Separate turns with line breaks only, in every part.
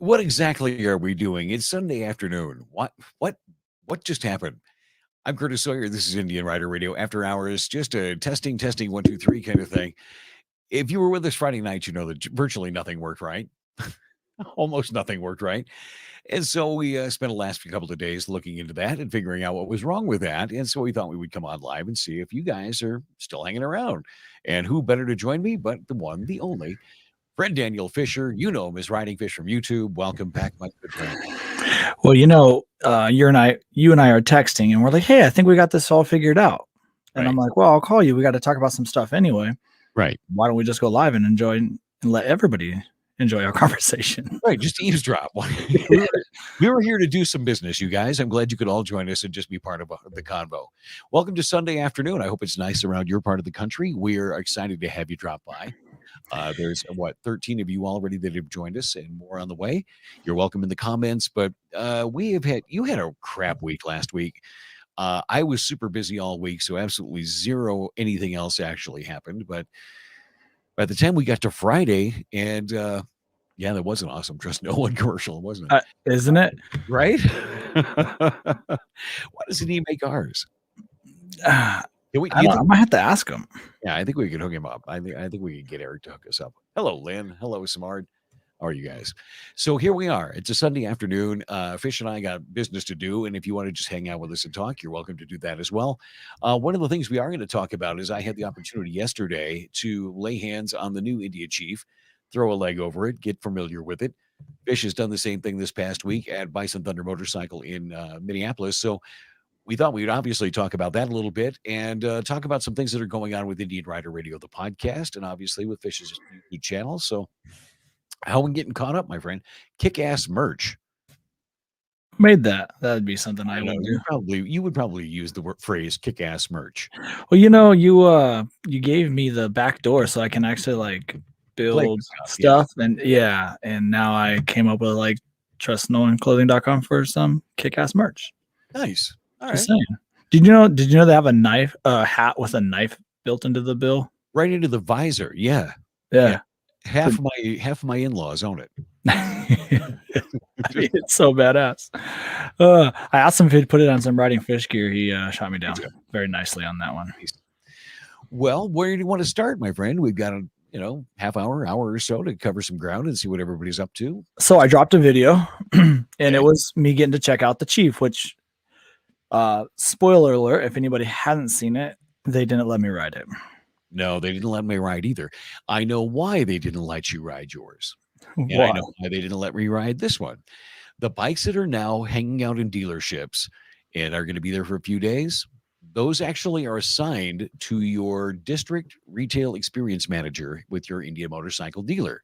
What exactly are we doing? It's Sunday afternoon. What what just happened? I'm Curtis Sawyer. This is Indian Rider Radio After Hours. Just a testing 1 2 3 kind of thing. If you were with us Friday night, you know that virtually nothing worked right. Almost nothing worked right. And so we spent the last couple of days looking into that and figuring out what was wrong with that. And so we thought we would come on live and see if you guys are still hanging around. And who better to join me but the one, the only, friend Daniel Fisher. You know him as Riding Fish from YouTube. Welcome back, my good friend.
Well, you and I are texting, and we're like, "Hey, I think we got this all figured out." And I'm like, "Well, I'll call you. We got to talk about some stuff anyway.
Right.
Why don't we just go live and enjoy and let everybody enjoy our conversation?"
Right. Just eavesdrop. we were here to do some business, you guys. I'm glad you could all join us and just be part of the convo. Welcome to Sunday afternoon. I hope it's nice around your part of the country. We're excited to have you drop by. There's 13 of you already that have joined us and more on the way. You're welcome in the comments, but you had a crap week last week. I was super busy all week, so absolutely zero anything else actually happened. But by the time we got to Friday, and yeah, that was an awesome Trust No One commercial, wasn't it?
Isn't it?
Right? Why doesn't he make ours?
I might have to ask him.
Yeah, I think we could hook him up. I think we could get Eric to hook us up. Hello, Lynn. Hello, Samard. How are you guys? So here we are. It's a Sunday afternoon. Fish and I got business to do, and if you want to just hang out with us and talk, you're welcome to do that as well. One of the things we are going to talk about is I had the opportunity yesterday to lay hands on the new India Chief, throw a leg over it, get familiar with it. Fish has done the same thing this past week at Bison Thunder Motorcycle in Minneapolis. So we thought we would obviously talk about that a little bit and talk about some things that are going on with Indian Rider Radio, the podcast, and obviously with Fish's YouTube channel. So how are we getting caught up, my friend? Kick-ass merch.
Who made that? That'd be something I would do.
You would probably use the phrase kick-ass merch.
Well, you gave me the back door so I can actually build stuff. Yeah. And now I came up with trustnoonclothing.com for some kick-ass merch.
Nice. All
Just saying. Did you know they have a hat with a knife built into the bill?
Right into the visor. Yeah. Half my in-laws own it.
It's so badass. I asked him if he'd put it on some Riding Fish gear. He shot me down very nicely on that one.
Well, where do you want to start, my friend? We've got a half hour or so to cover some ground and see what everybody's up to.
So I dropped a video, and it was me getting to check out the Chief, which, spoiler alert, if anybody hadn't seen it, they didn't let me ride it.
No, they didn't let me ride either. I know why they didn't let you ride yours. And
Why?
I know why they didn't let me ride this one. The bikes that are now hanging out in dealerships and are going to be there for a few days, those actually are assigned to your district retail experience manager with your India motorcycle dealer.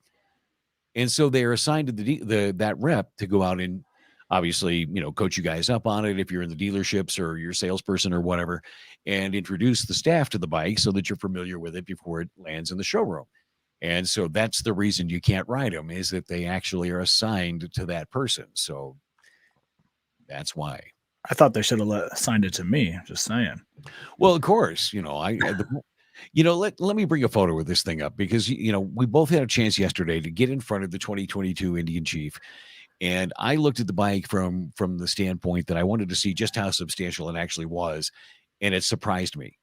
And so they're assigned to that rep to go out and obviously, coach you guys up on it if you're in the dealerships or your salesperson or whatever, and introduce the staff to the bike so that you're familiar with it before it lands in the showroom. And so that's the reason you can't ride them, is that they actually are assigned to that person. So that's why.
I thought they should have assigned it to me. Just saying.
Well, of course, let me bring a photo of this thing up because, we both had a chance yesterday to get in front of the 2022 Indian Chief. And I looked at the bike from the standpoint that I wanted to see just how substantial it actually was. And it surprised me.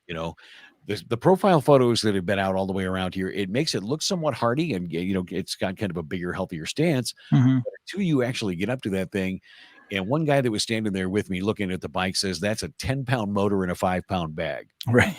The profile photos that have been out all the way around here, it makes it look somewhat hardy and, it's got kind of a bigger, healthier stance.
Mm-hmm.
But until you actually get up to that thing, and one guy that was standing there with me looking at the bike says that's a 10-pound motor and a 5-pound bag.
Right.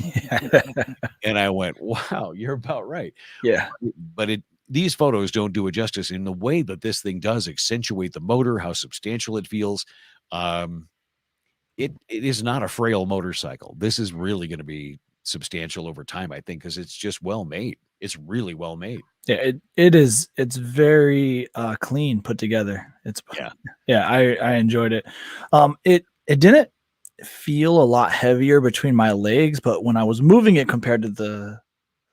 And I went, wow, you're about right.
Yeah.
But these photos don't do it justice in the way that this thing does accentuate the motor, how substantial it feels. It is not a frail motorcycle. This is really going to be substantial over time, I think, because it's just well made. It's really well made.
Yeah, it is. It's very clean put together. I enjoyed it. It didn't feel a lot heavier between my legs, but when I was moving it compared to the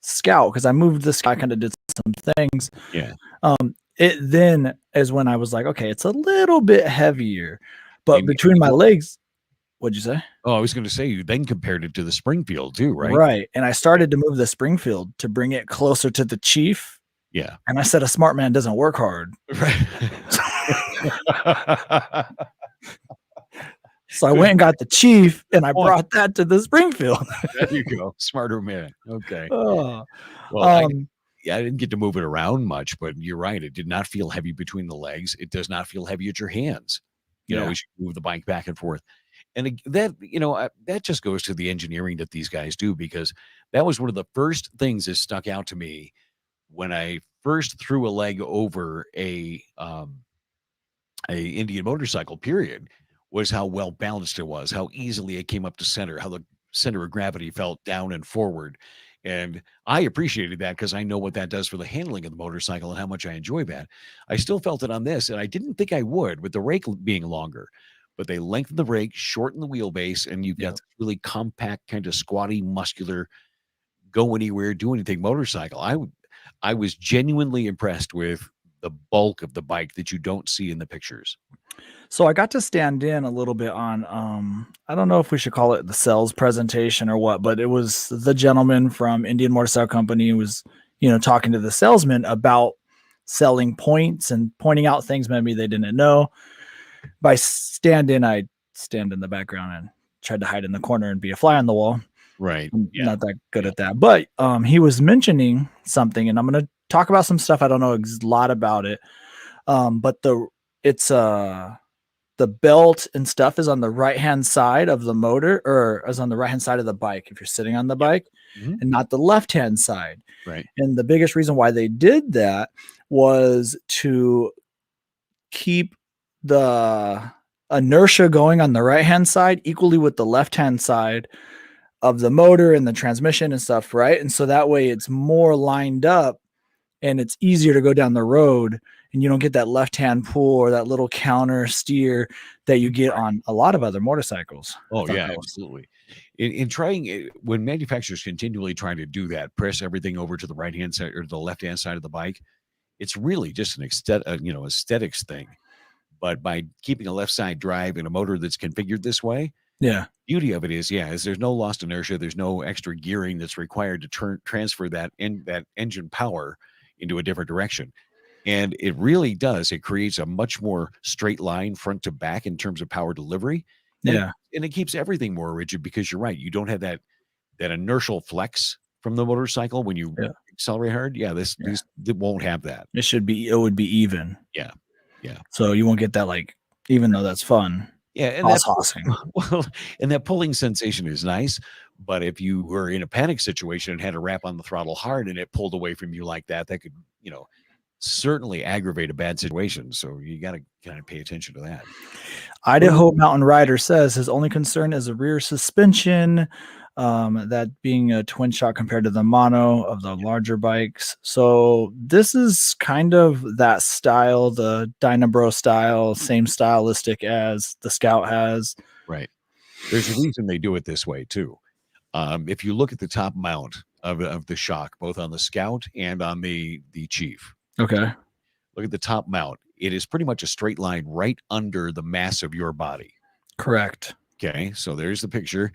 Scout, because I moved the Scout, kind of did some things.
Yeah.
It then is when I was like, okay, it's a little bit heavier, but between my legs. What'd you say?
Oh, I was going to say you then compared it to the Springfield too, right?
Right. And I started to move the Springfield to bring it closer to the Chief.
Yeah.
And I said, a smart man doesn't work hard.
Right.
So I went and got the Chief, and I
Point.
brought that to the Springfield.
There you go. Smarter man. Okay.
Oh,
Well, yeah, I didn't get to move it around much, but you're right. It did not feel heavy between the legs. It does not feel heavy at your hands,
yeah.
as you move the bike back and forth. And that, that just goes to the engineering that these guys do, because that was one of the first things that stuck out to me when I first threw a leg over a Indian motorcycle, period, was how well balanced it was, how easily it came up to center, how the center of gravity felt down and forward. And I appreciated that because I know what that does for the handling of the motorcycle and how much I enjoy that. I still felt it on this, and I didn't think I would with the rake being longer, but they lengthened the rake, shortened the wheelbase, and you've got this really compact, kind of squatty, muscular, go anywhere, do anything motorcycle. I was genuinely impressed with the bulk of the bike that you don't see in the pictures.
So I got to stand in a little bit on, I don't know if we should call it the sales presentation or what, but it was the gentleman from Indian Motorcycle Company who was, talking to the salesman about selling points and pointing out things maybe they didn't know. By stand-in, I stand in the background and tried to hide in the corner and be a fly on the wall.
Right.
I'm not that good at that. But he was mentioning something, and I'm going to talk about some stuff. I don't know a lot about it. But the belt and stuff is on the right-hand side of the motor, or is on the right-hand side of the bike if you're sitting on the bike, and not the left-hand side.
Right.
And the biggest reason why they did that was to keep the inertia going on the right-hand side equally with the left-hand side of the motor and the transmission and stuff, right? And so that way it's more lined up and it's easier to go down the road, and you don't get that left-hand pull or that little counter steer that you get on a lot of other motorcycles.
Oh yeah, absolutely. In trying it, when manufacturers continually trying to do that, press everything over to the right-hand side or the left-hand side of the bike, it's really just an aesthetics thing. But by keeping a left side drive in a motor that's configured this way, beauty of it is there's no lost inertia, there's no extra gearing that's required to transfer that engine power into a different direction. And it really does. It creates a much more straight line front to back in terms of power delivery. And it keeps everything more rigid, because you're right. You don't have that inertial flex from the motorcycle when you accelerate hard. This won't have that.
It would be even.
Yeah.
So you won't get that, even though that's fun.
Yeah, and that pulling sensation is nice. But if you were in a panic situation and had to wrap on the throttle hard and it pulled away from you like that, that could, certainly aggravate a bad situation. So you got to kind of pay attention to that.
Idaho Mountain Rider says his only concern is the rear suspension, that being a twin shock compared to the mono of the larger bikes. So this is kind of that style, the Dynabro style, same stylistic as the Scout has.
Right. There's a reason they do it this way too. If you look at the top mount of the shock, both on the Scout and on the Chief.
Okay.
Look at the top mount. It is pretty much a straight line right under the mass of your body.
Correct.
Okay, so there's the picture.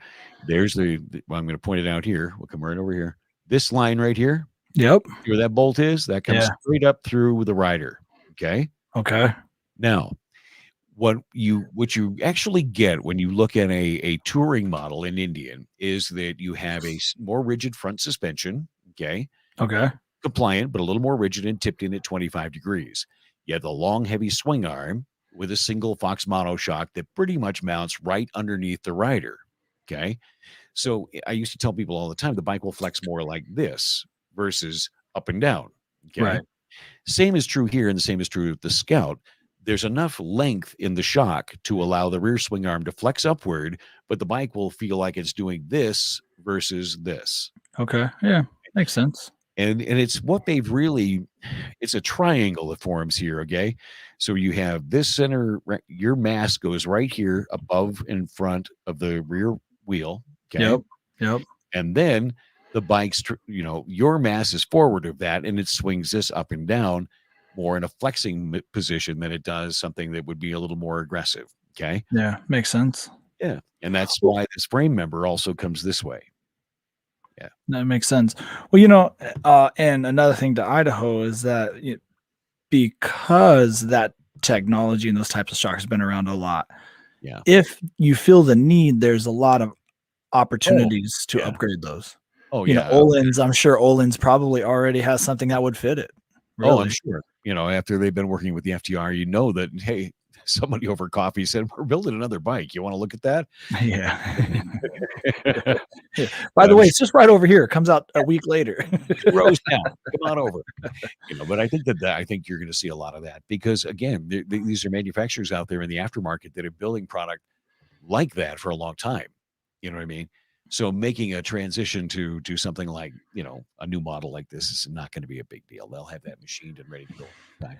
There's I'm going to point it out here. We'll come right over here. This line right here.
Yep.
Where that bolt is, that comes straight up through the rider. Okay.
Okay.
Now, what you actually get when you look at a touring model in Indian is that you have a more rigid front suspension. Okay.
Okay.
Compliant, but a little more rigid and tipped in at 25 degrees. You have the long, heavy swing arm with a single Fox monoshock that pretty much mounts right underneath the rider. Okay. So I used to tell people all the time, the bike will flex more like this versus up and down. Okay.
Right.
Same is true here, and the same is true with the Scout. There's enough length in the shock to allow the rear swing arm to flex upward, but the bike will feel like it's doing this versus this.
Okay. Yeah. Makes sense.
And it's what they've really, it's a triangle that forms here, okay? So you have this center, your mass goes right here above in front of the rear wheel, okay?
Yep.
And then the bike's, your mass is forward of that, and it swings this up and down more in a flexing position than it does something that would be a little more aggressive, okay?
Yeah, makes sense.
Yeah, and that's why this frame member also comes this way. Yeah.
That makes sense. Well, and another thing to Idaho is that because that technology and those types of shocks have been around a lot,
Yeah.
if you feel the need, there's a lot of
Oh,
opportunities to
yeah.
upgrade those.
Oh, yeah.
Olin's, I'm sure Olin's probably already has something that would fit it.
Oh, I'm
Really.
sure. After they've been working with the FTR, that, hey, somebody over coffee said, "We're building another bike. You want to look at that?"
Yeah. Yeah. By
But
the
I'm
way,
sure
it's just right over here. It comes out a week later.
2 rows down. Come on over. But I think I think you're going to see a lot of that because again, these are manufacturers out there in the aftermarket that are building product like that for a long time. You know what I mean? So making a transition to something like, a new model like this is not going to be a big deal. They'll have that machined and ready to go. Time.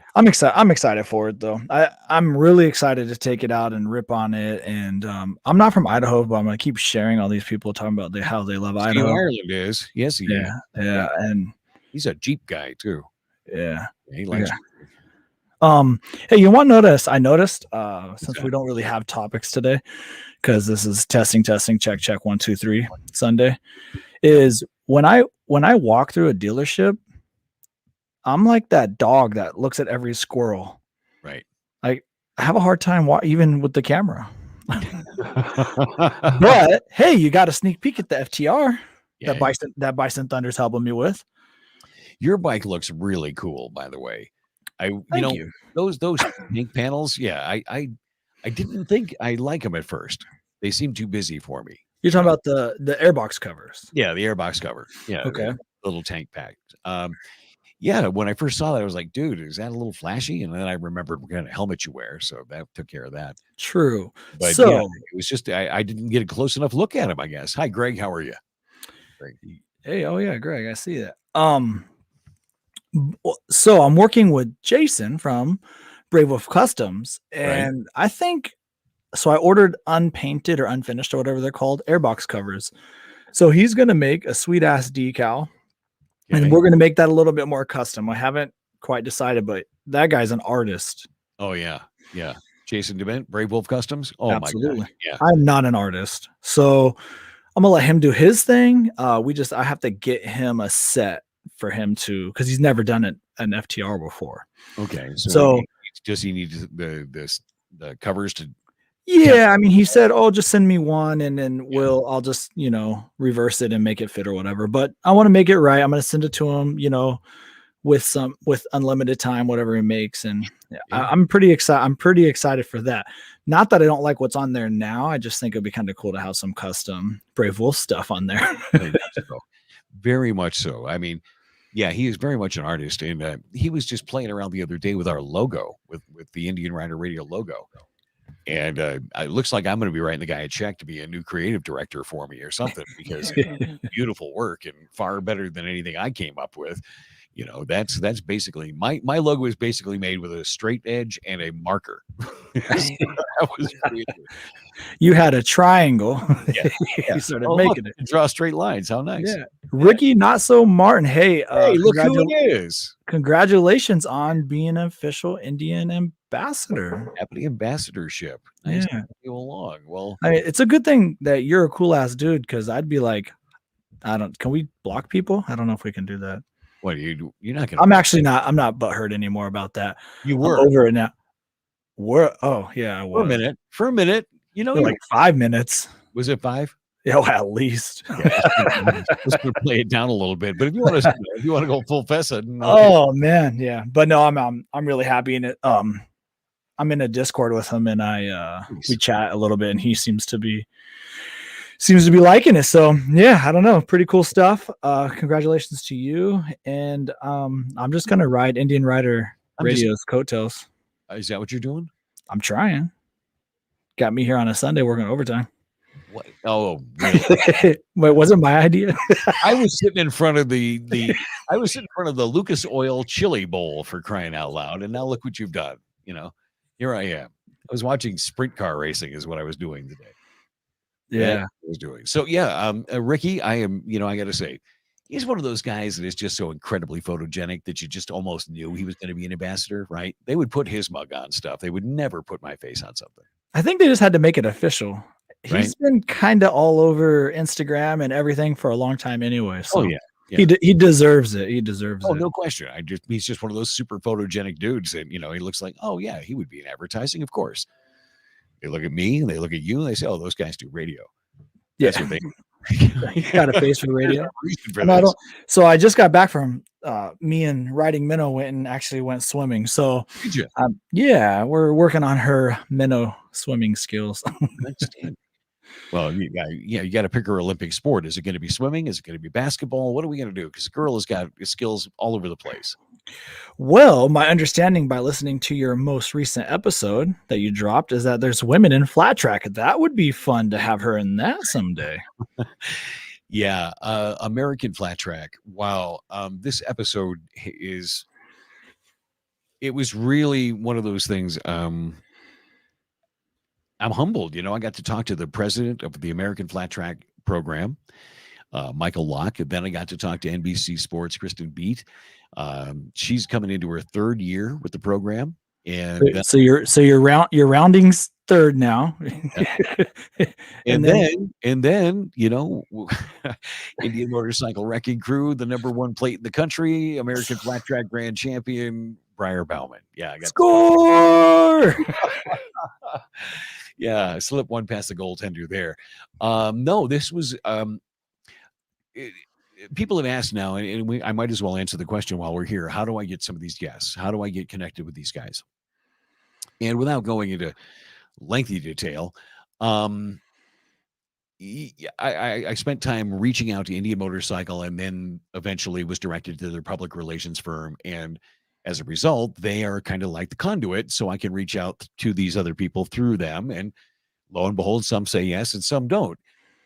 I'm excited for it though. I'm really excited to take it out and rip on it. And I'm not from Idaho, but I'm gonna keep sharing all these people talking about how they love
Steve
Idaho.
Ireland is. Yes, he is.
Yeah,
Yeah.
yeah, and
He's a Jeep guy too.
yeah.
He likes
Yeah. Hey, I noticed, since we
that.
don't really have topics today, because this is testing, check, 1, 2, 3 Sunday, is when I walk through a dealership, I'm like that dog that looks at every squirrel.
Right.
I have a hard time even with the camera. But hey, you got a sneak peek at the FTR
Yeah.
that Bison Thunder's helping me with.
Your bike looks really cool, by the way.
Thank you.
Those pink panels, yeah, I didn't think I like them at first. They seem too busy for me.
You're talking about the airbox covers.
Yeah, the airbox cover. Yeah,
Okay.
the little tank pack. Yeah, when I first saw that, I was like, dude, is that a little flashy? And then I remembered what kind of helmet you wear, so that took care of that.
True.
But yeah,
So
it was just I didn't get a close enough look at him, I guess. Hi, Greg, how are you? Greg.
hey, oh yeah, Greg, I see that. So I'm working with Jason from Brave Wolf Customs,
Right.
and I think so. I ordered unpainted or unfinished or whatever they're called airbox covers. So he's gonna make a sweet ass decal, and
Okay.
we're gonna make that a little bit more custom. I haven't quite decided, but that guy's an artist.
Oh yeah. Yeah. Jason DeBent, Brave Wolf Customs. Oh my gosh.
Absolutely.
Yeah.
I'm not an artist, so I'm gonna let him do his thing. I have to get him a set for him to because he's never done an FTR before.
Okay.
So
does he need the covers to
yeah, I mean, he said, "Oh, just send me one, and then I'll just reverse it and make it fit or whatever." But I want to make it right. I'm gonna send it to him, with unlimited time, whatever it makes, and I'm pretty excited. I'm pretty excited for that. Not that I don't like what's on there now. I just think it'd be kind of cool to have some custom Brave Wolf stuff on there.
Very much so. I mean, yeah, he is very much an artist, and he was just playing around the other day with our logo, with the Indian Rider Radio logo. And it looks like I'm going to be writing the guy a check to be a new creative director for me or something because beautiful work and far better than anything I came up with. That's basically my logo is basically made with a straight edge and a marker. That was creative.
You had a triangle.
Yeah.
You started making it.
Draw straight lines. How nice.
Yeah. Ricky, not so Martin. Hey,
look who it is.
Congratulations on being an official Indian ambassador.
Happy ambassadorship. Nice
Yeah.
to go along. Well,
it's a good thing that you're a cool ass dude because I'd be like, can we block people? I don't know if we can do that.
What you're not gonna
I'm not butthurt anymore about that.
You were
I'm over it now. Oh yeah, I was.
For a minute,
like 5 minutes.
Was it 5?
Yeah, well, at least.
Yeah, let's play it down a little bit. But if you want to go full fessa.
Oh man, yeah. But no, I'm really happy in it. I'm in a Discord with him and we chat a little bit and he seems to be liking it. So yeah, I don't know. Pretty cool stuff. Congratulations to you. And I'm just gonna ride Indian Rider Radio's coattails.
Is that what you're doing?
I'm trying. Got me here on a Sunday working overtime.
What? Oh, really?
Wait, wasn't my idea?
I was sitting in front of the Lucas Oil chili bowl for crying out loud, and now look what you've done. Here I am. I was watching sprint car racing, is what I was doing today.
Yeah,
I was doing. So yeah, Ricky, I am. I got to say, he's one of those guys that is just so incredibly photogenic that you just almost knew he was going to be an ambassador, right? They would put his mug on stuff. They would never put my face on something.
I think they just had to make it official.
right?
he's been kind of all over Instagram and everything for a long time anyway.
Oh
So
yeah, yeah.
he deserves it. He deserves
Oh,
it.
no question. He's just one of those super photogenic dudes that he looks like. Oh yeah, he would be in advertising, of course. They look at me, and they look at you, and they say, "Oh, those guys do radio." That's
Yeah,
what they.
he's got a face for
There's
radio.
no reason for
And I
this.
don't. So I just got back from me and riding minnow went swimming. So
Did you?
yeah, we're working on her minnow swimming skills.
Outstanding. Well, you got to pick her Olympic sport. Is it going to be swimming? Is it going to be basketball? What are we going to do? Because the girl has got skills all over the place.
Well, my understanding by listening to your most recent episode that you dropped is that there's women in flat track. That would be fun to have her in that someday.
Yeah, American flat track. Wow, this episode is. It was really one of those things. I'm humbled. I got to talk to the president of the American Flat Track program, Michael Locke. And then I got to talk to NBC Sports, Kristen Beat. She's coming into her third year with the program, and then,
So you're rounding third now,
and then Indian Motorcycle Wrecking Crew, the #1 plate in the country, American Flat Track Grand Champion, Briar Bauman. Yeah, I got
score.
Yeah, I slipped one past the goaltender there. No, this was people have asked now, and I might as well answer the question while we're here. How do I get some of these guests? How do I get connected with these guys? And without going into lengthy detail, I spent time reaching out to Indian Motorcycle, and then eventually was directed to their public relations firm. And as a result, they are kind of like the conduit, so I can reach out to these other people through them. And lo and behold, some say yes and some don't.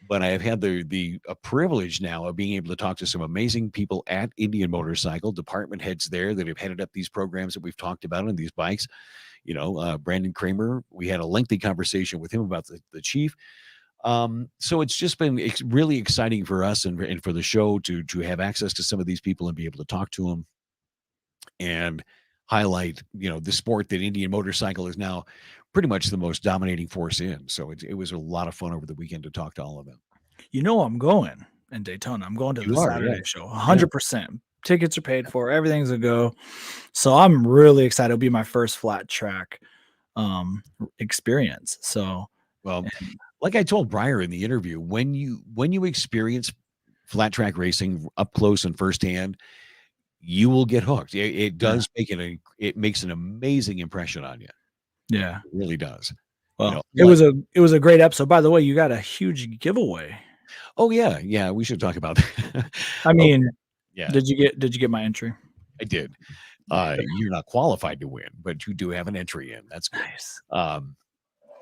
But I have had the privilege now of being able to talk to some amazing people at Indian Motorcycle, department heads there that have headed up these programs that we've talked about on these bikes. Brandon Kramer, we had a lengthy conversation with him about the chief. So it's just been really exciting for us and for the show to have access to some of these people and be able to talk to them and highlight, the sport that Indian Motorcycle is now pretty much the most dominating force in. So it was a lot of fun over the weekend to talk to all of them.
I'm going in Daytona. I'm going to the Saturday show. 100%. Tickets are paid for. Everything's a go. So I'm really excited. It'll be my first flat track experience. So,
well, like I told Briar in the interview, when you experience flat track racing up close and firsthand, you will get hooked. It does it makes an amazing impression on you.
Yeah,
it really does.
Well, it was a great episode. By the way, you got a huge giveaway.
Oh yeah, we should talk about that.
I mean,
yeah.
Did you get my entry?
I did. You're not qualified to win, but you do have an entry in. That's good.
Nice.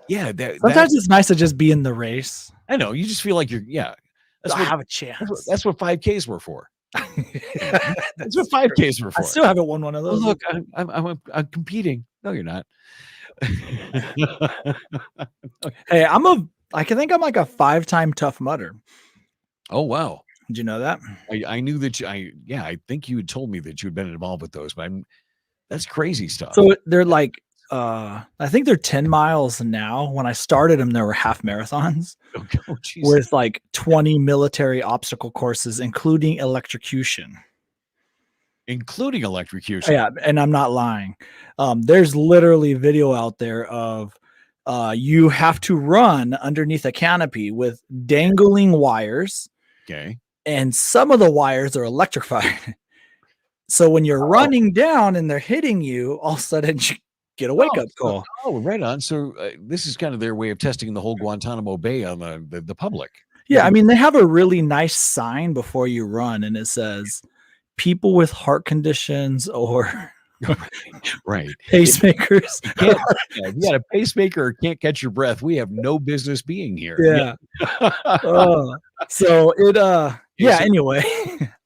Yeah.
Sometimes it's nice to just be in the race.
I know. You just feel like you're. Yeah.
I have a chance.
That's what 5Ks were for. That's what 5Ks were for.
I still haven't won one of those.
Look, I'm competing. No, you're not.
Hey, I can think I'm like a 5-time Tough Mudder.
Oh wow!
Did you know that?
I knew that I think you had told me that you'd been involved with those, but that's crazy stuff.
So they're like I think they're 10 miles now. When I started them, there were half marathons with like 20 military obstacle courses, including electrocution.
Yeah,
and I'm not lying. There's literally video out there of you have to run underneath a canopy with dangling wires.
Okay.
And some of the wires are electrified. So when you're running down and they're hitting you, all of a sudden you get a wake-up call.
Oh, right on. So this is kind of their way of testing the whole Guantanamo Bay on the public.
Yeah, I mean, they have a really nice sign before you run, and it says, people with heart conditions or
right
pacemakers.
If you got a pacemaker or can't catch your breath, we have no business being here.
Yeah. So it anyway.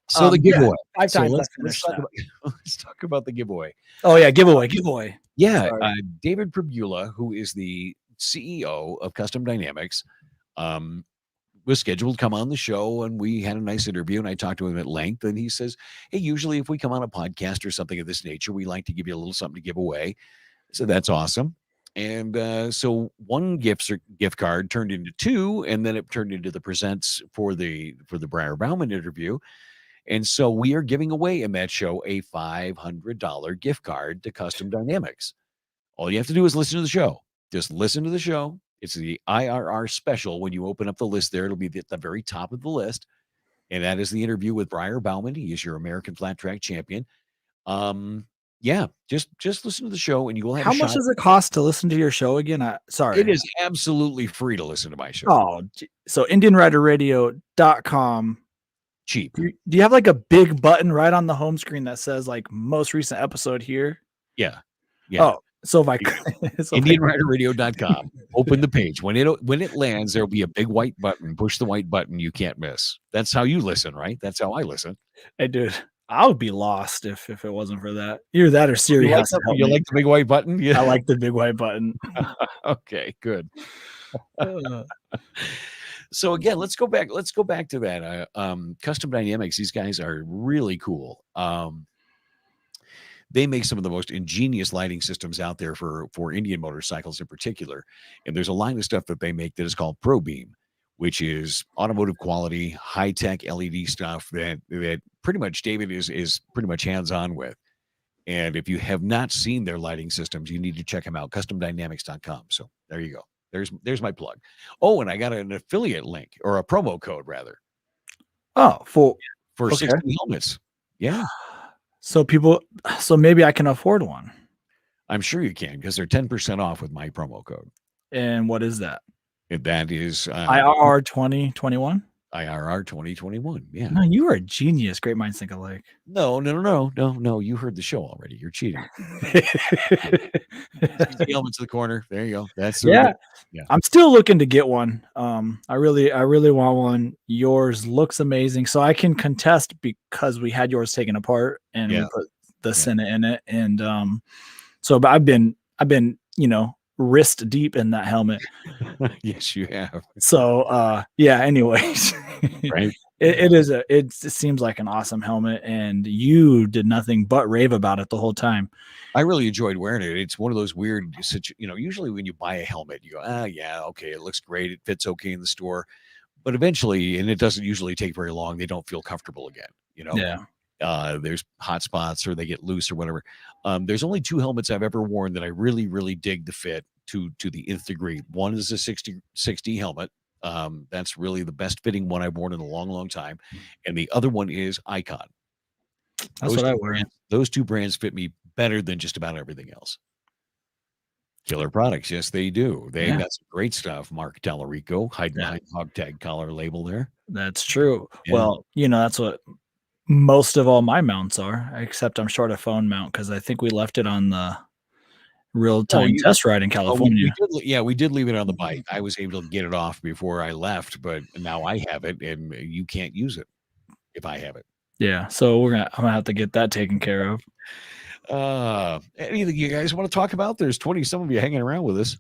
So the giveaway.
Yeah, 5 times.
Let's talk about the giveaway.
Oh yeah, giveaway.
Yeah, David Prabula, who is the CEO of Custom Dynamics, was scheduled to come on the show, and we had a nice interview, and I talked to him at length, and he says, hey, usually if we come on a podcast or something of this nature, we like to give you a little something to give away. So that's awesome. And so one gift card turned into two, and then it turned into the presents for the Briar Bauman interview. And so we are giving away in that show a $500 gift card to Custom Dynamics. All you have to do is listen to the show. Just listen to the show. It's the IRR special. When you open up the list there, it'll be at the very top of the list. And that is the interview with Briar Bauman. He is your American flat track champion. Yeah, just listen to the show and you will have
How
a shot.
much does it cost to listen to your show again? Sorry.
It is absolutely free to listen to my show.
Oh, so IndianRiderRadio.com.
Cheap.
Do you have like a big button right on the home screen that says like most recent episode here?
Yeah.
Oh, so if I
IndianRiderRadio.com, open the page. When it lands, there'll be a big white button. Push the white button. You can't miss. That's how you listen, right? That's how I listen.
Hey, dude, I would be lost if it wasn't for that. Either that or Siri has to help
You
me.
like the big white button? Yeah.
I like the big white button.
Okay, good. So again, let's go back to that. Custom Dynamics, these guys are really cool. They make some of the most ingenious lighting systems out there for Indian motorcycles in particular. And there's a line of stuff that they make that is called Pro Beam, which is automotive quality, high-tech LED stuff that pretty much David is pretty much hands-on with. And if you have not seen their lighting systems, you need to check them out, customdynamics.com. So there you go. There's my plug. Oh, and I got an affiliate link, or a promo code rather.
Oh, for
60 helmets. Yeah.
So maybe I can afford one.
I'm sure you can, because they're 10% off with my promo code.
And what is that?
That is
IRR 2021.
IRR 2021. Yeah.
No, you are a genius. Great minds think alike.
No. You heard the show already. You're cheating. Elements of the corner. There you go. That's
yeah. I'm still looking to get one. I really want one. Yours looks amazing. So I can contest because we had yours taken apart and we put the Senate in it. And but I've been wrist deep in that helmet.
Yes, you have.
So anyways.
Right.
It seems like an awesome helmet, and you did nothing but rave about it the whole time.
I really enjoyed wearing it. It's one of those weird, usually when you buy a helmet, you go, yeah, okay, it looks great. It fits okay in the store. But eventually, and it doesn't usually take very long, they don't feel comfortable again.
Yeah.
There's hot spots or they get loose or whatever. There's only two helmets I've ever worn that I really, really dig the fit to the nth degree. One is a 60 helmet. That's really the best fitting one I've worn in a long, long time. And the other one is Icon.
That's what I wear.
Those two brands fit me better than just about everything else. Killer products. Yes, they do. They've got some great stuff. Mark Tallarico, hide behind hog tag collar label there.
That's true. Yeah. Well, that's what most of all my mounts are, except I'm short a phone mount because I think we left it on the real-time test ride in California.
We did leave it on the bike. I was able to get it off before I left, but now I have it, and you can't use it if I have it.
Yeah, so I'm gonna have to get that taken care of.
Anything you guys want to talk about? There's 20 some of you hanging around with us.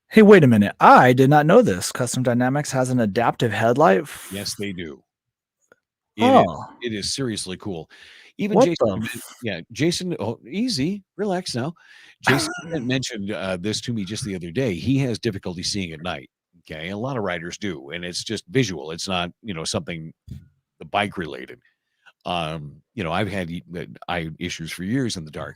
Hey, wait a minute. I did not know this. Custom Dynamics has an adaptive headlight.
Yes, they do. It is seriously cool. Even Jason. Oh, easy, relax now. Jason mentioned this to me just the other day. He has difficulty seeing at night. Okay, a lot of riders do, and it's just visual. It's not something the bike related. I've had eye issues for years in the dark,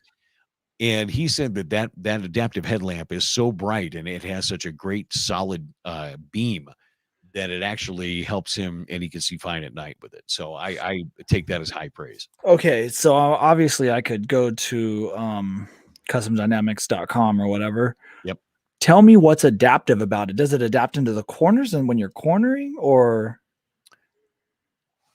and he said that adaptive headlamp is so bright and it has such a great solid beam that it actually helps him, and he can see fine at night with it. So I take that as high praise.
Okay, so obviously I could go to customdynamics.com or whatever.
Yep.
Tell me what's adaptive about it. Does it adapt into the corners and when you're cornering, or?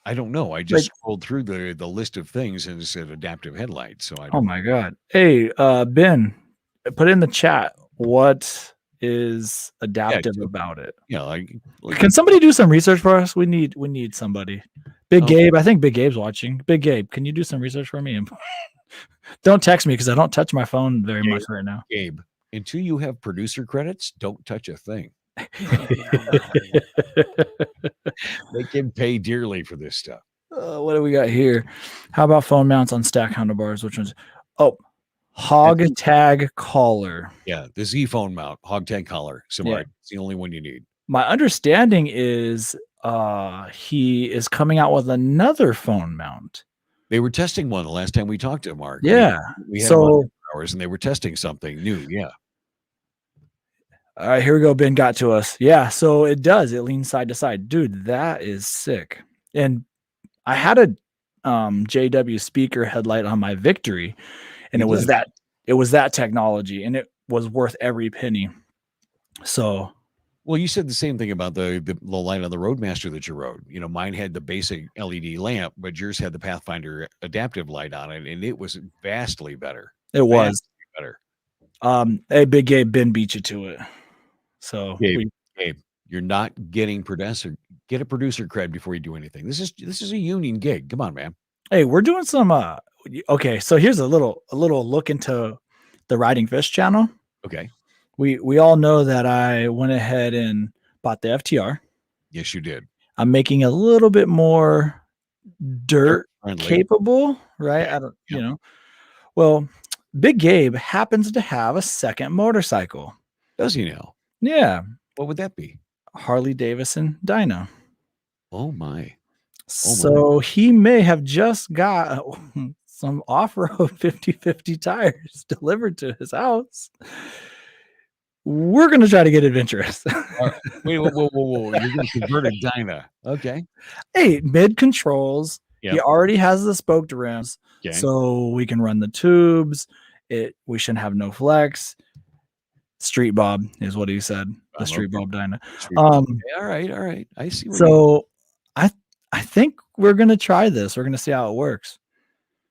I don't know. I just scrolled through the list of things and it said adaptive headlight. So I don't
my God. Hey, Ben, put in the chat what is adaptive about it.
Yeah,
can somebody do some research for us? We need somebody. Big Gabe, I think Big Gabe's watching. Big Gabe, can you do some research for me? Don't text me because I don't touch my phone very much right now.
Gabe, until you have producer credits, don't touch a thing. They can pay dearly for this stuff.
What do we got here? How about phone mounts on stack handlebars? Which ones? Oh, Hog tag collar.
Yeah, the Z phone mount, hog tag collar,
Yeah.
Smart. It's the only one you need.
My understanding is he is coming out with another phone mount.
They were testing one the last time we talked to Mark.
Yeah.
We had him on
So
hours and they were testing something new. Yeah.
all right, here we go. Ben got to us. Yeah, so it does. It leans side to side. Dude, that is sick. And I had a JW speaker headlight on my Victory, and
You
it was
did.
that technology, and it was worth every penny. So
Well, you said the same thing about the light on the Roadmaster that you rode. You know, mine had the basic LED lamp, but yours had the Pathfinder adaptive light on it, and it was vastly better.
it was.
Better.
Hey, Big Gabe, Ben beat you to it. So
Gabe, you're not getting producer. Get a producer cred before you do anything. This is a union gig. Come on, man.
hey, we're doing some okay, so here's a little look into the Riding Fish channel.
Okay.
We all know that I went ahead and bought the FTR.
Yes, you did.
I'm making a little bit more dirt
Friendly.
capable, right?
Yeah.
I don't, you know. Well, Big Gabe happens to have a second motorcycle.
Does he now?
Yeah.
What would that be?
Harley Davidson Dyna.
Oh my.
So he may have just got some off-road 50/50 tires delivered to his house. We're going to try to get adventurous.
Wait, whoa. You're going to convert a Dyna. Okay.
Hey, mid controls.
Yep.
He already has the spoked rims.
Okay.
So we can run the tubes. We shouldn't have no flex. Street Bob is what he said. The Street Bob Dyna.
All right. I see.
So I think we're gonna try this. We're gonna see how it works.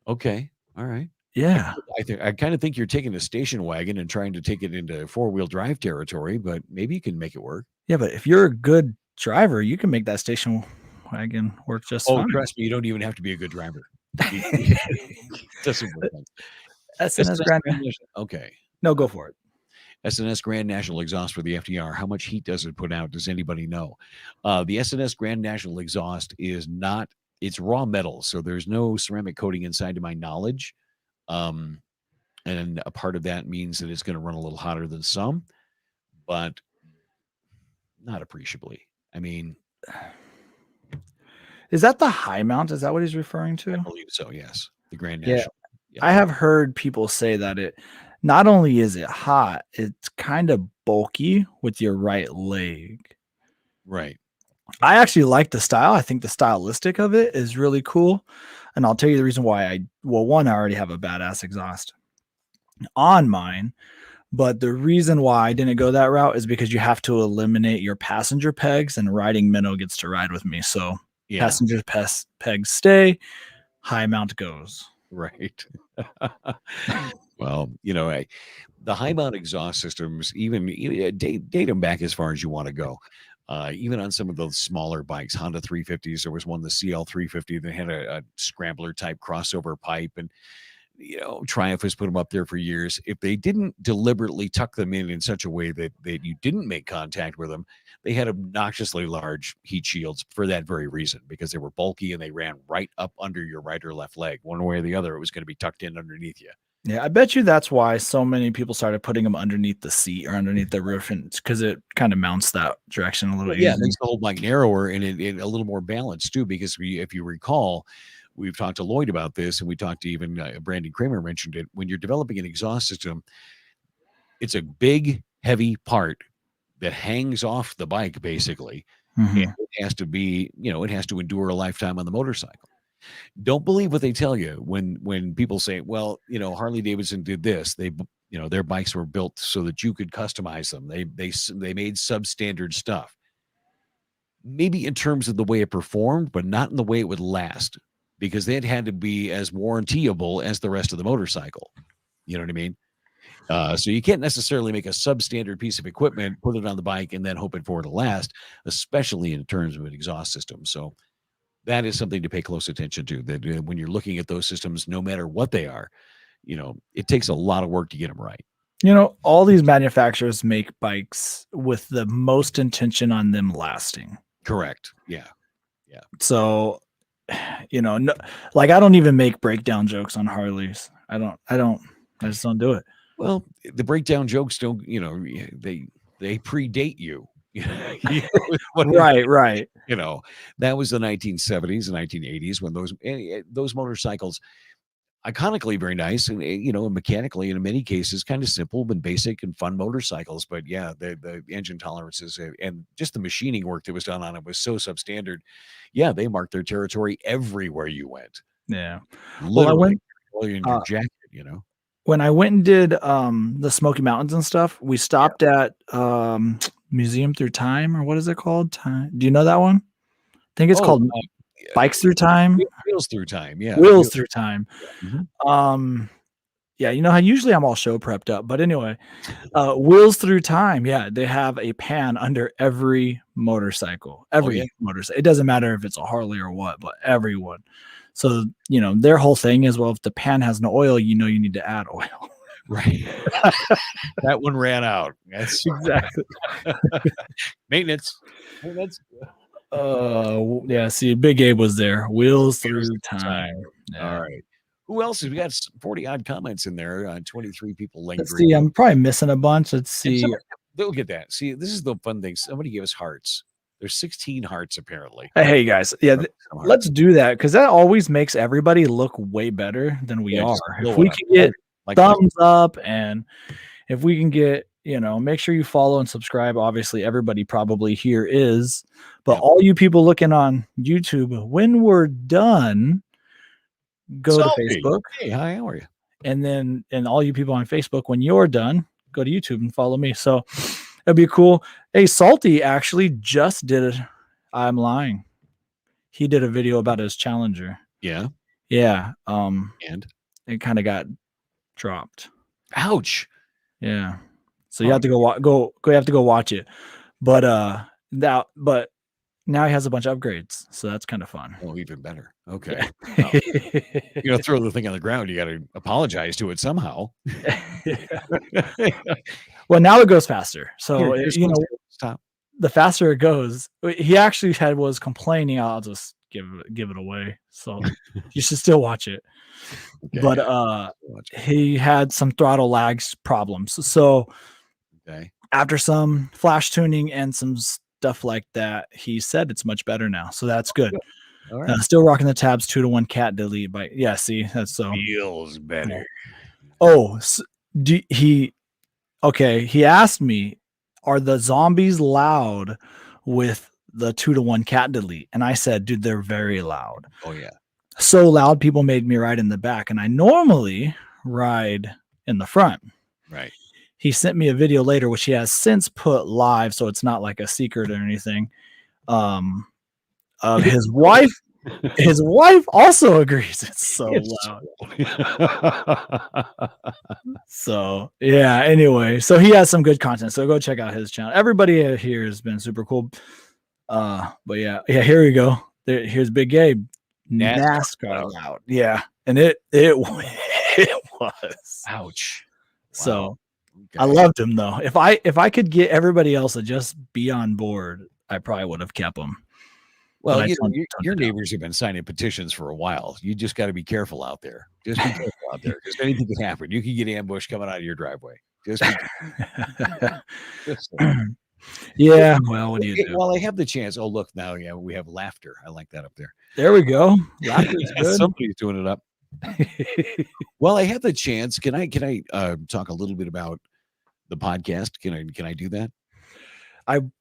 Okay. All right.
Yeah.
I kind of think you're taking a station wagon and trying to take it into 4-wheel drive territory, but maybe you can make it work.
Yeah, but if you're a good driver, you can make that station wagon work just fine.
Oh, trust me, you don't even have to be a good driver. Doesn't work.
SNS Grand.
Okay.
No, go for it.
SNS Grand National exhaust for the FDR. How much heat does it put out? Does anybody know? The SNS Grand National exhaust is not, it's raw metal. So there's no ceramic coating inside to my knowledge. And a part of that means that it's going to run a little hotter than some, but not appreciably. I mean,
is that the high mount? Is that what he's referring to?
I believe so. Yes. The Grand National.
Yeah. I have heard people say that it, not only is it hot, it's kind of bulky with your right leg.
Right.
I actually like the style. I think the stylistic of it is really cool. And I'll tell you the reason why one, I already have a badass exhaust on mine. But the reason why I didn't go that route is because you have to eliminate your passenger pegs, and riding minnow gets to ride with me. So passenger pegs stay, high mount goes.
Right. Well, the high mount exhaust systems, even date them back as far as you want to go. Even on some of those smaller bikes, Honda 350s, there was one, the CL 350, that had a scrambler type crossover pipe, and Triumph has put them up there for years. If they didn't deliberately tuck them in such a way that you didn't make contact with them, they had obnoxiously large heat shields for that very reason, because they were bulky and they ran right up under your right or left leg. One way or the other, it was going to be tucked in underneath you.
Yeah, I bet you that's why so many people started putting them underneath the seat or underneath the roof, and because it kind of mounts that direction a little easier.
Yeah, it makes the whole bike narrower and it a little more balanced too, because if you recall, we've talked to Lloyd about this, and we talked to even Brandon Kramer mentioned it. When you're developing an exhaust system, it's a big, heavy part that hangs off the bike, basically.
Mm-hmm.
And it has to be, it has to endure a lifetime on the motorcycle. Don't believe what they tell you when people say, well, Harley Davidson did this. They, their bikes were built so that you could customize them. They made substandard stuff. Maybe in terms of the way it performed, but not in the way it would last, because they had to be as warrantyable as the rest of the motorcycle. You know what I mean? So you can't necessarily make a substandard piece of equipment, put it on the bike, and then hope it for it to last, especially in terms of an exhaust system. So that is something to pay close attention to, that when you're looking at those systems, no matter what they are, it takes a lot of work to get them right.
All these manufacturers make bikes with the most intention on them lasting.
Correct. Yeah.
So, no, like, I don't even make breakdown jokes on Harleys. I don't I just don't do it.
Well, the breakdown jokes don't, they predate you.
Right.
That was the 1970s and 1980s when those motorcycles, iconically very nice, and mechanically in many cases kind of simple but basic and fun motorcycles. But yeah, the engine tolerances and just the machining work that was done on it was so substandard. Yeah, they marked their territory everywhere you went.
Yeah. Well, I
Literally,
went
in your jacket.
when I went and did the Smoky Mountains and stuff. We stopped at Museum Through Time, or what is it called? Time. Do you know that one? I think it's
Oh,
called Bikes Through Time.
Wheels Through Time. Yeah,
Wheels Through Time.
Mhm.
Yeah, how usually I'm all show prepped up, but anyway, Wheels Through Time. Yeah, they have a pan under every motorcycle. Every motorcycle. It doesn't matter if it's a Harley or what, but everyone. So, their whole thing is, well, if the pan has no oil, you need to add oil.
Right. That one ran out. That's
Exactly.
Maintenance.
Yeah, see, Big Abe was there. Wheels Through Time. Yeah.
All right. Who else? We got 40 odd comments in there. 23 people
Let's
lingering.
see. I'm probably missing a bunch. Let's see.
Look at that. See, this is the fun thing. Somebody gave us hearts. There's 16 hearts apparently.
Hey guys, yeah, let's do that because that always makes everybody look way better than we are. If we can get thumbs up, and if we can get, make sure you follow and subscribe. Obviously, everybody probably here is, but all you people looking on YouTube, when we're done, go to Facebook.
Hey, hi, how are you?
And all you people on Facebook, when you're done, go to YouTube and follow me. So it'd be cool. Hey, Salty actually just did it. I'm lying. He did a video about his Challenger.
Yeah.
Yeah.
And
it kind of got dropped.
Ouch.
Yeah. So you have to you have to go watch it. But now he has a bunch of upgrades, so that's kind of fun.
Oh, even better. Okay. Well, throw the thing on the ground. You got to apologize to it somehow.
Well, now it goes faster. So
stop.
The faster it goes, he actually was complaining. I'll just give it away. So you should still watch it. Okay, but he had some throttle lag problems. So after some flash tuning and some stuff like that, he said it's much better now. So that's good. All right. Still rocking the tabs 2-to-1 cat delete. But yeah, see, that's so
feels better.
Oh, so he asked me, are the zombies loud with the 2-to-1 cat delete? And I said, dude, they're very loud.
Oh yeah.
So loud, people made me ride in the back, and I normally ride in the front.
Right.
He sent me a video later, which he has since put live, so it's not like a secret or anything. Of his wife. His wife also agrees it's so loud. So yeah. Anyway, so he has some good content. So go check out his channel. Everybody here has been super cool. But yeah. Here we go. Here's Big Gabe. NASCAR loud. Yeah, and it was.
Ouch.
So wow. Okay. I loved him though. If I could get everybody else to just be on board, I probably would have kept him.
Well, your neighbors have been signing petitions for a while. You just got to be careful out there. Just be careful out there because anything can happen. You can get ambushed coming out of your driveway. Just
yeah. Well, what do you do?
Well, I have the chance. Oh, look now. Yeah, we have laughter. I like that up there.
There we go. Laughter's good.
Somebody's doing it up. Well, I have the chance. Can I talk a little bit about the podcast? Can I do that?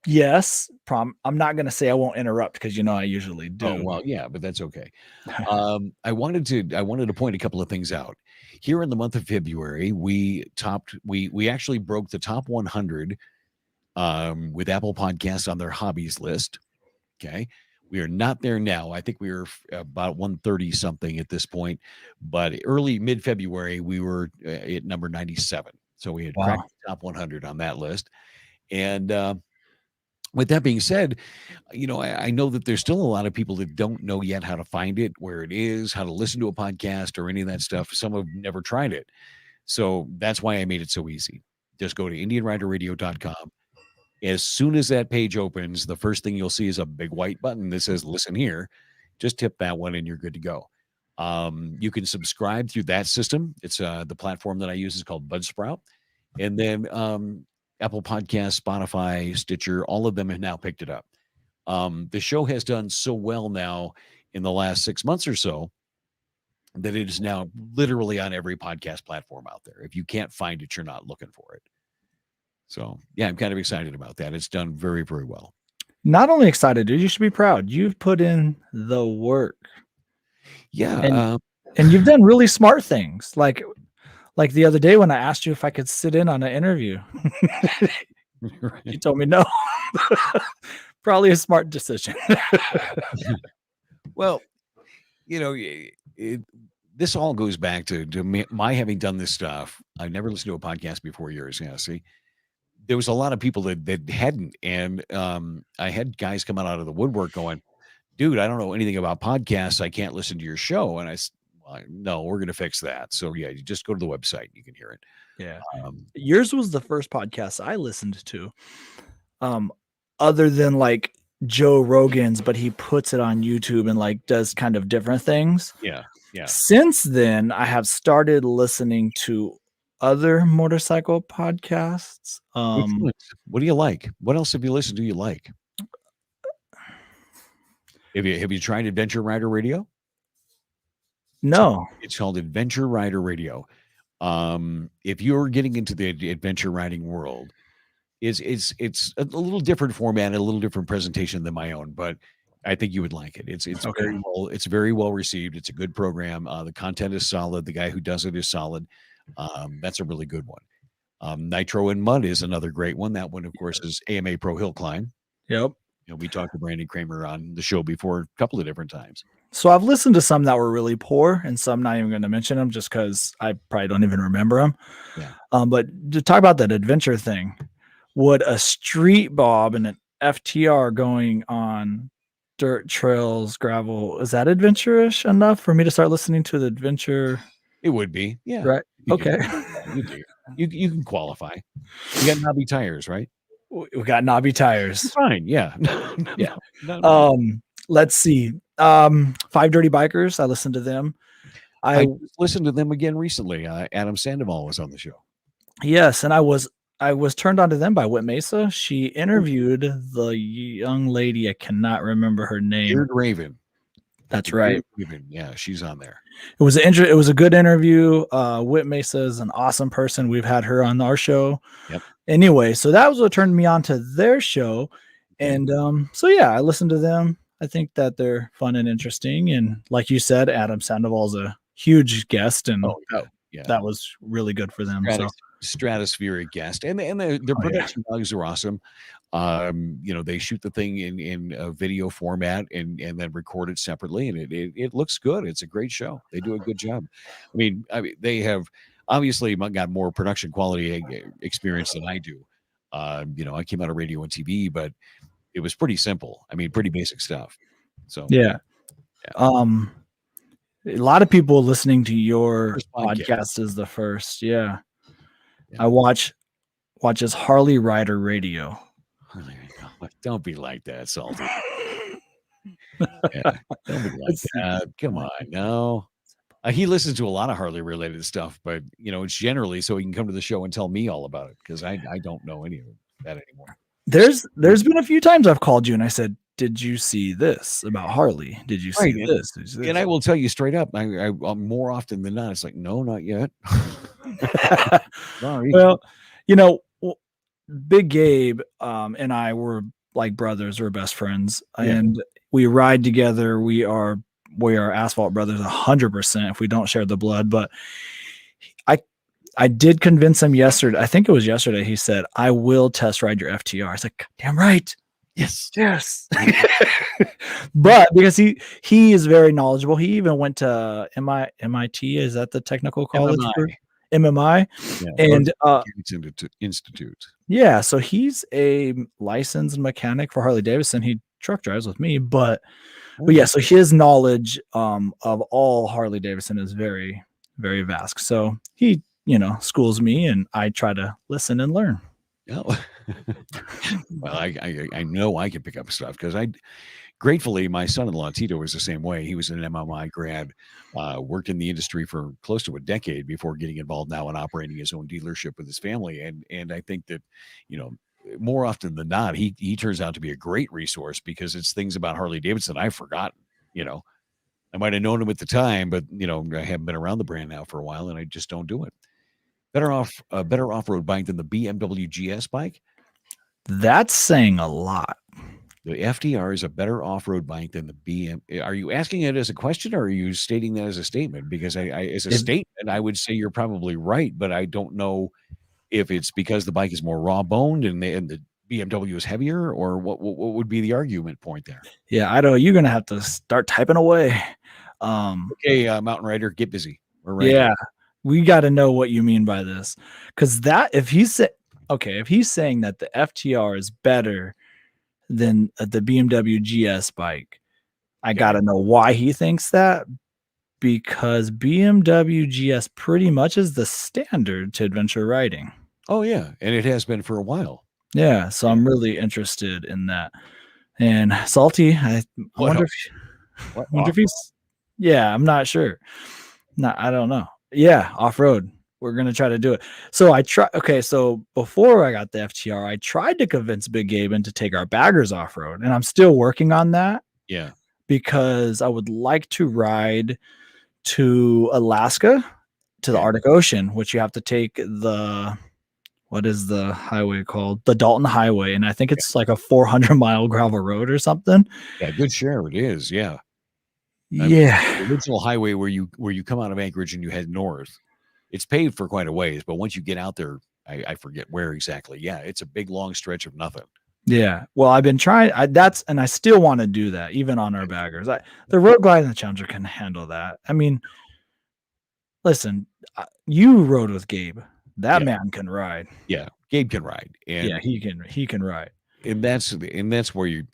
Yes. I'm not going to say I won't interrupt because I usually do.
Oh, well, yeah, but that's okay. I wanted to point a couple of things out. Here in the month of February, we actually broke the top 100 with Apple Podcasts on their hobbies list. Okay. We are not there now. I think we were about 130 something at this point, but mid-February, we were at number 97. So we had cracked the top 100 on that list. And with that being said, I know that there's still a lot of people that don't know yet how to find it, where it is, how to listen to a podcast or any of that stuff. Some have never tried it. So that's why I made it so easy. Just go to IndianRiderRadio.com. As soon as that page opens, the first thing you'll see is a big white button that says listen here. Just tip that one and you're good to go. You can subscribe through that system. It's the platform that I use is called Budsprout. And then Apple Podcasts, Spotify, Stitcher, all of them have now picked it up. The show has done so well now in the last 6 months or so that it is now literally on every podcast platform out there. If you can't find it, you're not looking for it. So, yeah, I'm kind of excited about that. It's done very, very well.
Not only excited, dude, you should be proud. You've put in the work.
Yeah.
And you've done really smart things. Like the other day when I asked you if I could sit in on an interview, you told me no. Probably a smart decision.
Well, this all goes back to my having done this stuff. I never listened to a podcast before yours. Yeah, see, there was a lot of people that hadn't, and I had guys come out of the woodwork going, "Dude, I don't know anything about podcasts. I can't listen to your show." And I said, well, "No, we're going to fix that." So yeah, you just go to the website, you can hear it.
Yeah, yours was the first podcast I listened to, other than like Joe Rogan's, but he puts it on YouTube and like does kind of different things.
Yeah.
Since then, I have started listening to other motorcycle podcasts.
What do you like? What else have you listened to you like? Have you tried Adventure Rider Radio?
No.
It's called Adventure Rider Radio. If you're getting into the adventure riding world, it's a little different format and a little different presentation than my own, but I think you would like it. It's okay. very well received. It's a good program. The content is solid. The guy who does it is solid. That's a really good one. Nitro and Mud is another great one. That one, of course, is AMA Pro Hill Climb.
Yep.
We talked to Brandon Kramer on the show before a couple of different times.
So I've listened to some that were really poor, and some not even going to mention them just because I probably don't even remember them.
Yeah.
But to talk about that adventure thing, would a street bob and an FTR going on dirt trails, gravel, is that adventurous enough for me to start listening to the adventure?
It would be, yeah.
Right. Okay.
You do. You can qualify. You got knobby tires, right?
We got knobby tires.
You're fine. Yeah.
Yeah. No. Let's see. Five Dirty Bikers. I listened to them.
I listened to them again recently. Adam Sandoval was on the show.
Yes, and I was turned on to them by Whit Mesa. She interviewed the young lady. I cannot remember her name.
Beard Raven.
That's right.
Raven. Yeah, she's on there.
It was a good interview. Whit Mesa is an awesome person. We've had her on our show.
Yep.
Anyway, so that was what turned me on to their show. And so yeah, I listened to them. I think that they're fun and interesting. And like you said, Adam Sandoval's a huge guest, and that was really good for them.
Stratospheric guest, and their production values are awesome. They shoot the thing in a video format and then record it separately, and it looks good. It's a great show. They do a good job. I mean, they have obviously got more production quality experience than I do. I came out of radio and TV, but it was pretty simple. I mean, pretty basic stuff. So
yeah. A lot of people listening to your podcast is the first. Yeah. I watch his Harley Rider Radio.
Don't be like that, Salty. Don't be like that. Come on, no. He listens to a lot of Harley related stuff, but it's generally so he can come to the show and tell me all about it, because I don't know any of that anymore.
There's been a few times I've called you and I said, "Did you see this about Harley? Did you see this?"
And I will tell you straight up, I more often than not, it's like, no, not yet.
Sorry. Well, Big Gabe and I were like brothers. We're best friends, and we ride together. We are asphalt brothers 100% if we don't share the blood. But I did convince him yesterday. I think it was yesterday. He said, "I will test ride your FTR." I was like, "Damn right." Yes. But because he is very knowledgeable. He even went to MIT. Is that the technical college? MMI. And
Institute.
Yeah. So he's a licensed mechanic for Harley Davidson. He truck drives with me, but yeah, so his knowledge of all Harley Davidson is very, very vast. So he, schools me, and I try to listen and learn.
Oh, Well, I know I can pick up stuff because I gratefully, my son-in-law Tito was the same way. He was an MMI grad, worked in the industry for close to a decade before getting involved now in operating his own dealership with his family. And I think that, you know, more often than not, he turns out to be a great resource because it's things about Harley Davidson I've forgotten. You know, I might have known him at the time, but you know, I haven't been around the brand now for a while, and I just don't do it. Better off-road bike than the BMW GS bike.
That's saying a lot.
The FDR is a better off-road bike than the BM. Are you asking it as a question or are you stating that as a statement? Because as a statement, I would say you're probably right, but I don't know if it's because the bike is more raw boned and the BMW is heavier, or what would be the argument point there?
Yeah, I don't. You're gonna have to start typing away.
Okay, Mountain Rider, get busy. We're right
Yeah,
here.
we got to know what you mean by this, because that if he's saying that the FTR is better than the BMW GS bike, I got to know why he thinks that, because BMW GS pretty much is the standard to adventure riding.
Oh yeah, and it has been for a while.
Yeah, so I'm really interested in that. And Salty, I wonder if he's. Yeah, I'm not sure. I don't know. Yeah, off road. We're gonna try to do it. So I try. Okay, so before I got the FTR, I tried to convince Big Gaben to take our baggers off road, and I'm still working on that.
Yeah,
because I would like to ride to Alaska, to the Arctic Ocean, which you have to take what is the highway called? The Dalton Highway, and I think it's like a 400-mile gravel road or something.
Yeah, good share it is. Yeah.
Yeah.
The original highway where you come out of Anchorage and you head north, it's paved for quite a ways, but once you get out there, I forget where exactly. Yeah, it's a big long stretch of nothing.
Yeah. Well, I've been trying. And I still want to do that, even on our baggers. The Road Glide and the Challenger can handle that. I mean, listen, you rode with Gabe. That man can ride.
Yeah, Gabe can ride. And
yeah, he can ride.
And that's where you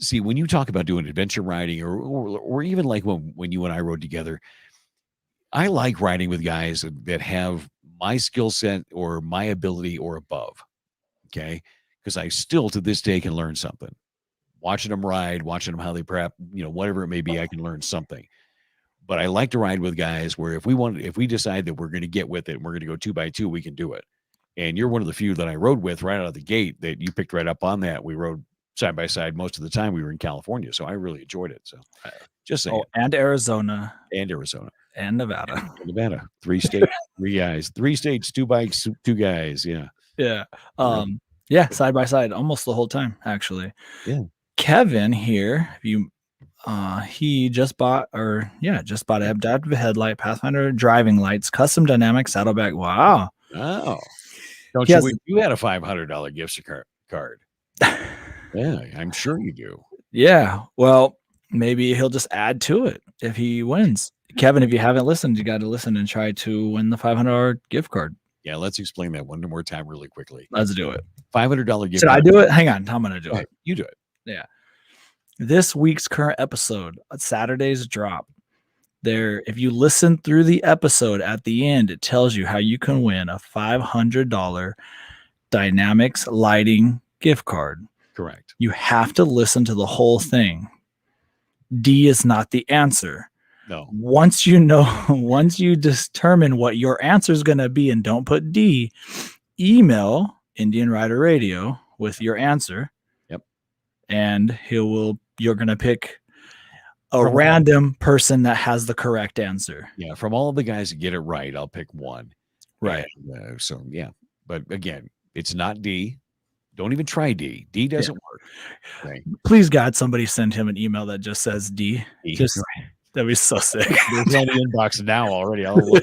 see when you talk about doing adventure riding or even like when you and I rode together. I like riding with guys that have my skill set or my ability or above. Okay. Because I still to this day can learn something. Watching them ride, watching them how they prep, you know, whatever it may be, I can learn something. But I like to ride with guys where if we decide that we're going to get with it and we're going to go 2x2, we can do it. And you're one of the few that I rode with right out of the gate that you picked right up on that. We rode side by side most of the time we were in California. So I really enjoyed it. So just saying.
Oh, and Arizona.
And Arizona.
And Nevada.
And Nevada. 3 states, 3 guys. 3 states, 2 bikes, 2 guys. Yeah.
Yeah. Yeah, side by side almost the whole time, actually.
Yeah.
Kevin here, he just bought adaptive headlight, Pathfinder driving lights, custom dynamic saddlebag. Wow.
Oh. Don't you wish you had a $500 gift card? Yeah, I'm sure you do.
Yeah. Well, maybe he'll just add to it if he wins. Kevin, if you haven't listened, you got to listen and try to win the $500 gift card.
Yeah, let's explain that one more time really quickly.
Let's do it.
$500 gift
Should
card.
I do it? Hang on. I'm going to do it.
You do it.
Yeah. This week's current episode, Saturday's drop. There, if you listen through the episode at the end, it tells you how you can win a $500 Dynamics lighting gift card.
Correct.
You have to listen to the whole thing. D is not the answer.
No.
Once you determine what your answer is going to be and don't put D, email Indian Rider Radio with your answer.
Yep.
And you're going to pick a random person that has the correct answer.
Yeah. From all of the guys that get it right, I'll pick one.
Right.
And, so, yeah. But again, it's not D. Don't even try D. D doesn't work. Okay.
Please, God, somebody send him an email that just says D. That'd be so sick.
There's on the inbox now already. I'll look.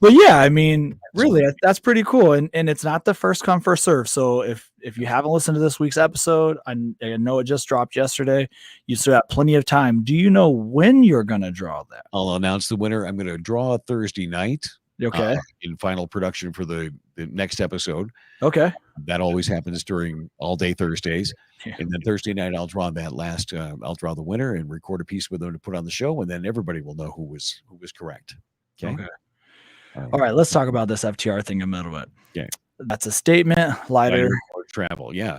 But yeah, I mean, really, that's pretty cool. And it's not the first come, first serve. So if you haven't listened to this week's episode, I know it just dropped yesterday. You still have plenty of time. Do you know when you're going to draw that?
I'll announce the winner. I'm going to draw Thursday night.
Okay.
In final production for the next episode.
Okay.
That always happens during all day Thursdays. Yeah. And then Thursday night, I'll draw I'll draw the winner and record a piece with them to put on the show. And then everybody will know who was correct. Okay.
All right, let's talk about this FTR thing in a little bit.
Okay.
That's a statement. Lighter.
More travel. Yeah.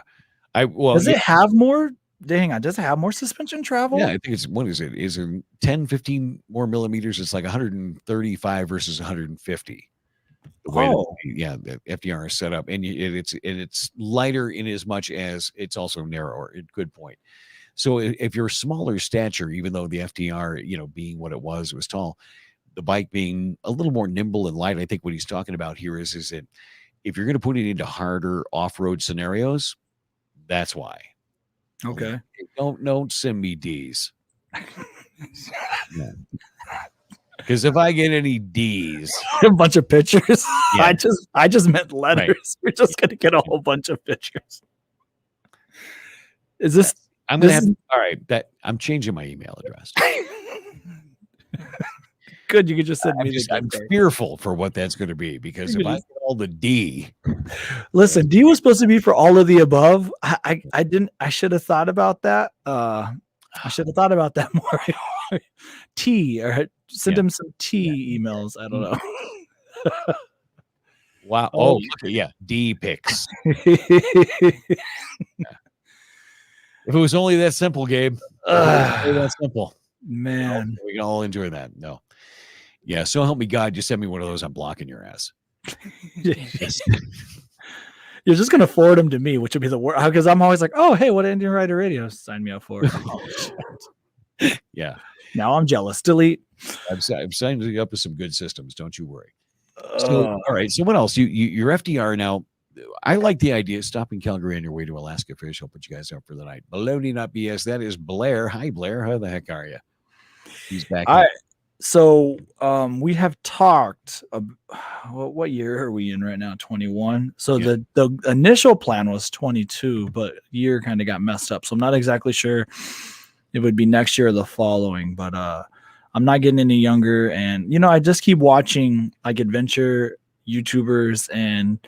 Does it have more? Hang on. Does it have more suspension travel?
Yeah, I think it's, what is it? Is it 10, 15 more millimeters? It's like 135 versus 150. The way the FDR is set up, and it's lighter in as much as it's also narrower. Good point. So if you're smaller stature, even though the FDR, being what it was tall, the bike being a little more nimble and light. I think what he's talking about here is that if you're going to put it into harder off-road scenarios, that's why.
Okay.
Don't send me D's. Because if I get any D's,
a bunch of pictures. Yeah. I just meant letters. Right. We're just gonna get a whole bunch of pictures. Is this?
I'm gonna have. All right, I'm changing my email address.
Good, you could just send me.
I'm fearful for what that's going to be, because if I get all the D.
Listen, D was supposed to be for all of the above. I didn't. I should have thought about that. I should have thought about that more. T, or send him some T emails. I don't know.
Wow. Oh, okay, D pics. If it was only that simple, Gabe. That simple.
Man.
We can all enjoy that. No. Yeah, so help me God, just send me one of those. I'm blocking your ass.
You're just going to forward them to me, which would be the worst, because I'm always like, oh, hey, what Indian Rider Radio? Sign me up for it.
Yeah.
Now I'm jealous. Delete.
I'm signing you up with some good systems. Don't you worry. So, all right. So what else? Your FDR now. I like the idea of stopping Calgary on your way to Alaska Fish. I'll put you guys up for the night. Baloney, not BS. That is Blair. Hi, Blair. How the heck are you? He's back.
So we have talked. What year are we in right now? 21. So the initial plan was 22, but year kind of got messed up. So I'm not exactly sure it would be next year or the following. But I'm not getting any younger, and I just keep watching like adventure YouTubers and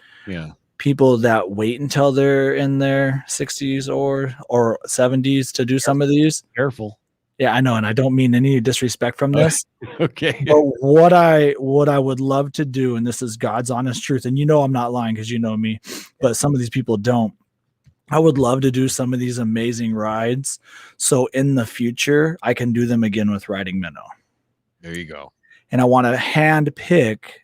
people that wait until they're in their 60s or 70s to do some of these.
Careful.
Yeah, I know, and I don't mean any disrespect from this.
Okay.
But what I would love to do, and this is God's honest truth, and I'm not lying because you know me, but some of these people don't. I would love to do some of these amazing rides, so in the future I can do them again with Riding Minnow.
There you go.
And I want to hand pick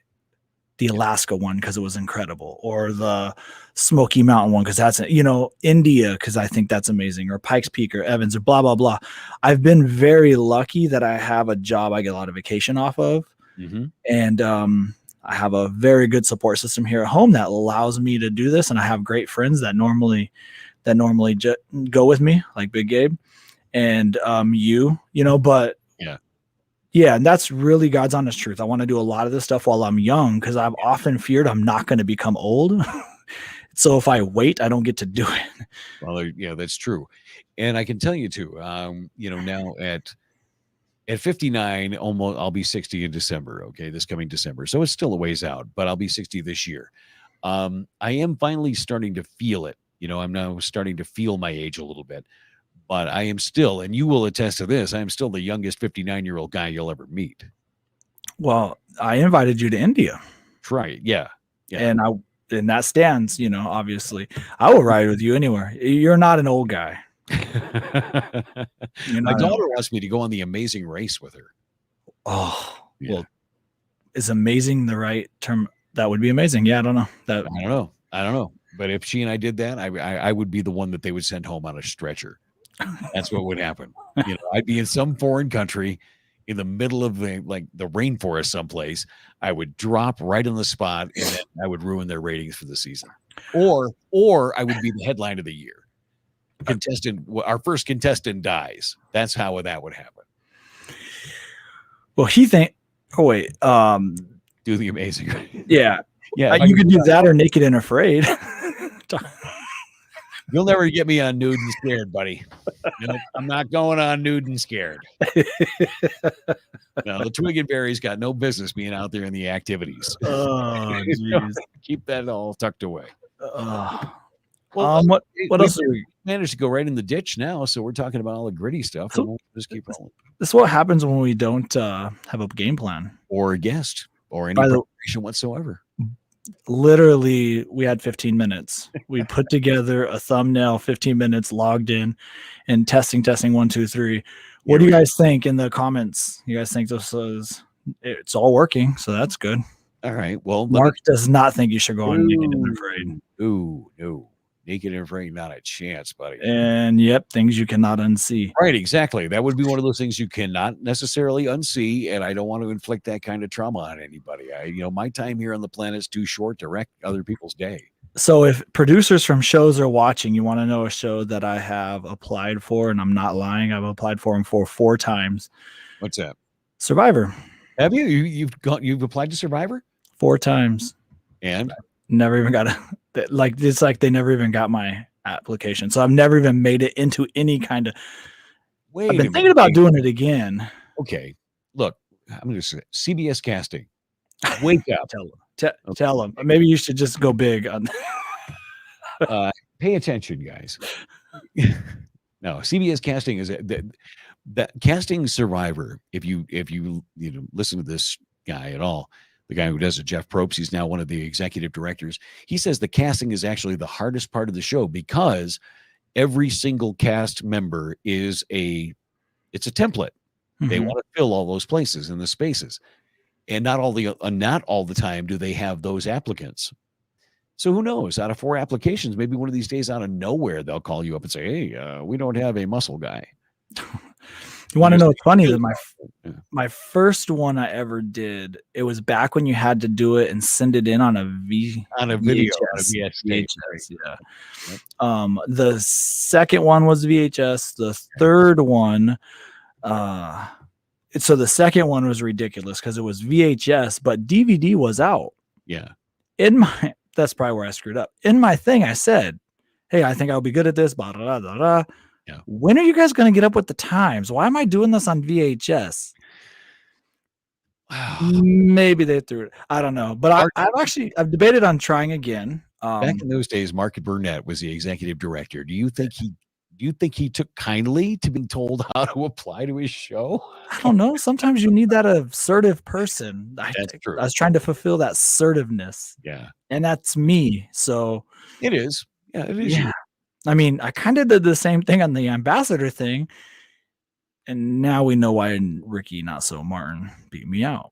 the Alaska one because it was incredible, or the Smoky Mountain one because that's India because I think that's amazing, or Pikes Peak or Evans or blah blah blah. I've been very lucky that I have a job I get a lot of vacation off of, and I have a very good support system here at home that allows me to do this, and I have great friends that normally go with me, like Big Gabe and but yeah, and that's really God's honest truth. I want to do a lot of this stuff while I'm young because I've often feared I'm not going to become old. So if I wait, I don't get to do it.
Well, yeah, that's true. And I can tell you too, now at 59, almost I'll be 60 in December. Okay, this coming December. So it's still a ways out, but I'll be 60 this year. I am finally starting to feel it. I'm now starting to feel my age a little bit. But I am still, and you will attest to this, I am still the youngest 59-year-old guy you'll ever meet.
Well, I invited you to India.
Right. Yeah.
And that stands, obviously. I will ride with you anywhere. You're not an old guy.
My daughter wants me to go on the Amazing Race with her.
Oh, yeah. Well, is amazing the right term? That would be amazing. Yeah, I don't know.
I don't know. But if she and I did that, I would be the one that they would send home on a stretcher. That's what would happen. I'd be in some foreign country in the middle of the rainforest someplace. I would drop right on the spot, and then I would ruin their ratings for the season. Or I would be the headline of the year. Our first contestant dies. That's how that would happen.
Well,
do the Amazing.
Yeah. You could do that or Naked and Afraid.
You'll never get me on Nude and Scared, buddy. Nope, I'm not going on Nude and Scared. No, the Twig and Berry's got no business being out there in the activities.
Oh, geez.
Keep that all tucked away.
What else?
We managed to go right in the ditch now, so we're talking about all the gritty stuff. So we'll just keep rolling.
This is what happens when we don't have a game plan
or a guest. or any
By the
preparation whatsoever.
literally, we had 15 minutes. We put together a thumbnail, 15 minutes, logged in, and testing, 1, 2, 3. What do you guys think in the comments? You guys think this is it's all working, so that's good.
All right. Well,
Mark does not think you should go on Naked and Afraid.
Ooh, no. Naked and Afraid, not a chance, buddy.
And yep, things you cannot unsee.
Right, exactly. That would be one of those things you cannot necessarily unsee, and I don't want to inflict that kind of trauma on anybody. My time here on the planet is too short to wreck other people's day.
So if producers from shows are watching, you want to know a show that I have applied for, and I'm not lying, I've applied for them 4 times.
What's that?
Survivor.
Have you? You've applied to Survivor?
4 times.
And
never even got it's like they never even got my application. So I've never even made it into any kind of I've been thinking about doing it again.
Okay. Look, I'm going to say CBS casting. Wake up.
Tell them. Maybe you should just go big on
pay attention, guys. No, CBS casting is that casting Survivor. If you listen to this guy at all, the guy who does it, Jeff Probst, he's now one of the executive directors. He says the casting is actually the hardest part of the show because every single cast member it's a template. Mm-hmm. They want to fill all those places and the spaces, and not all the time do they have those applicants. So who knows? Out of 4 applications, maybe one of these days, out of nowhere, they'll call you up and say, "Hey, we don't have a muscle guy."
You want to know what's funny? That my first one I ever did, it was back when you had to do it and send it in on a video, on a VHS. Yeah. Yep. The second one was VHS. The third one, so the second one was ridiculous because it was VHS, but DVD was out.
Yeah.
That's probably where I screwed up. In my thing, I said, "Hey, I think I'll be good at this." Blah, blah, blah, blah. Yeah. When are you guys going to get up with the times? Why am I doing this on VHS? Maybe they threw it. I don't know. But I've debated on trying again.
Back in those days, Mark Burnett was the executive director. Do you think he took kindly to being told how to apply to his show?
I don't know. Sometimes you need that assertive person.
That's true.
I was trying to fulfill that assertiveness.
Yeah.
And that's me. So
it is. Yeah, it is.
Yeah. I mean, I kind of did the same thing on the ambassador thing, and now we know why Ricky Not So Martin beat me out.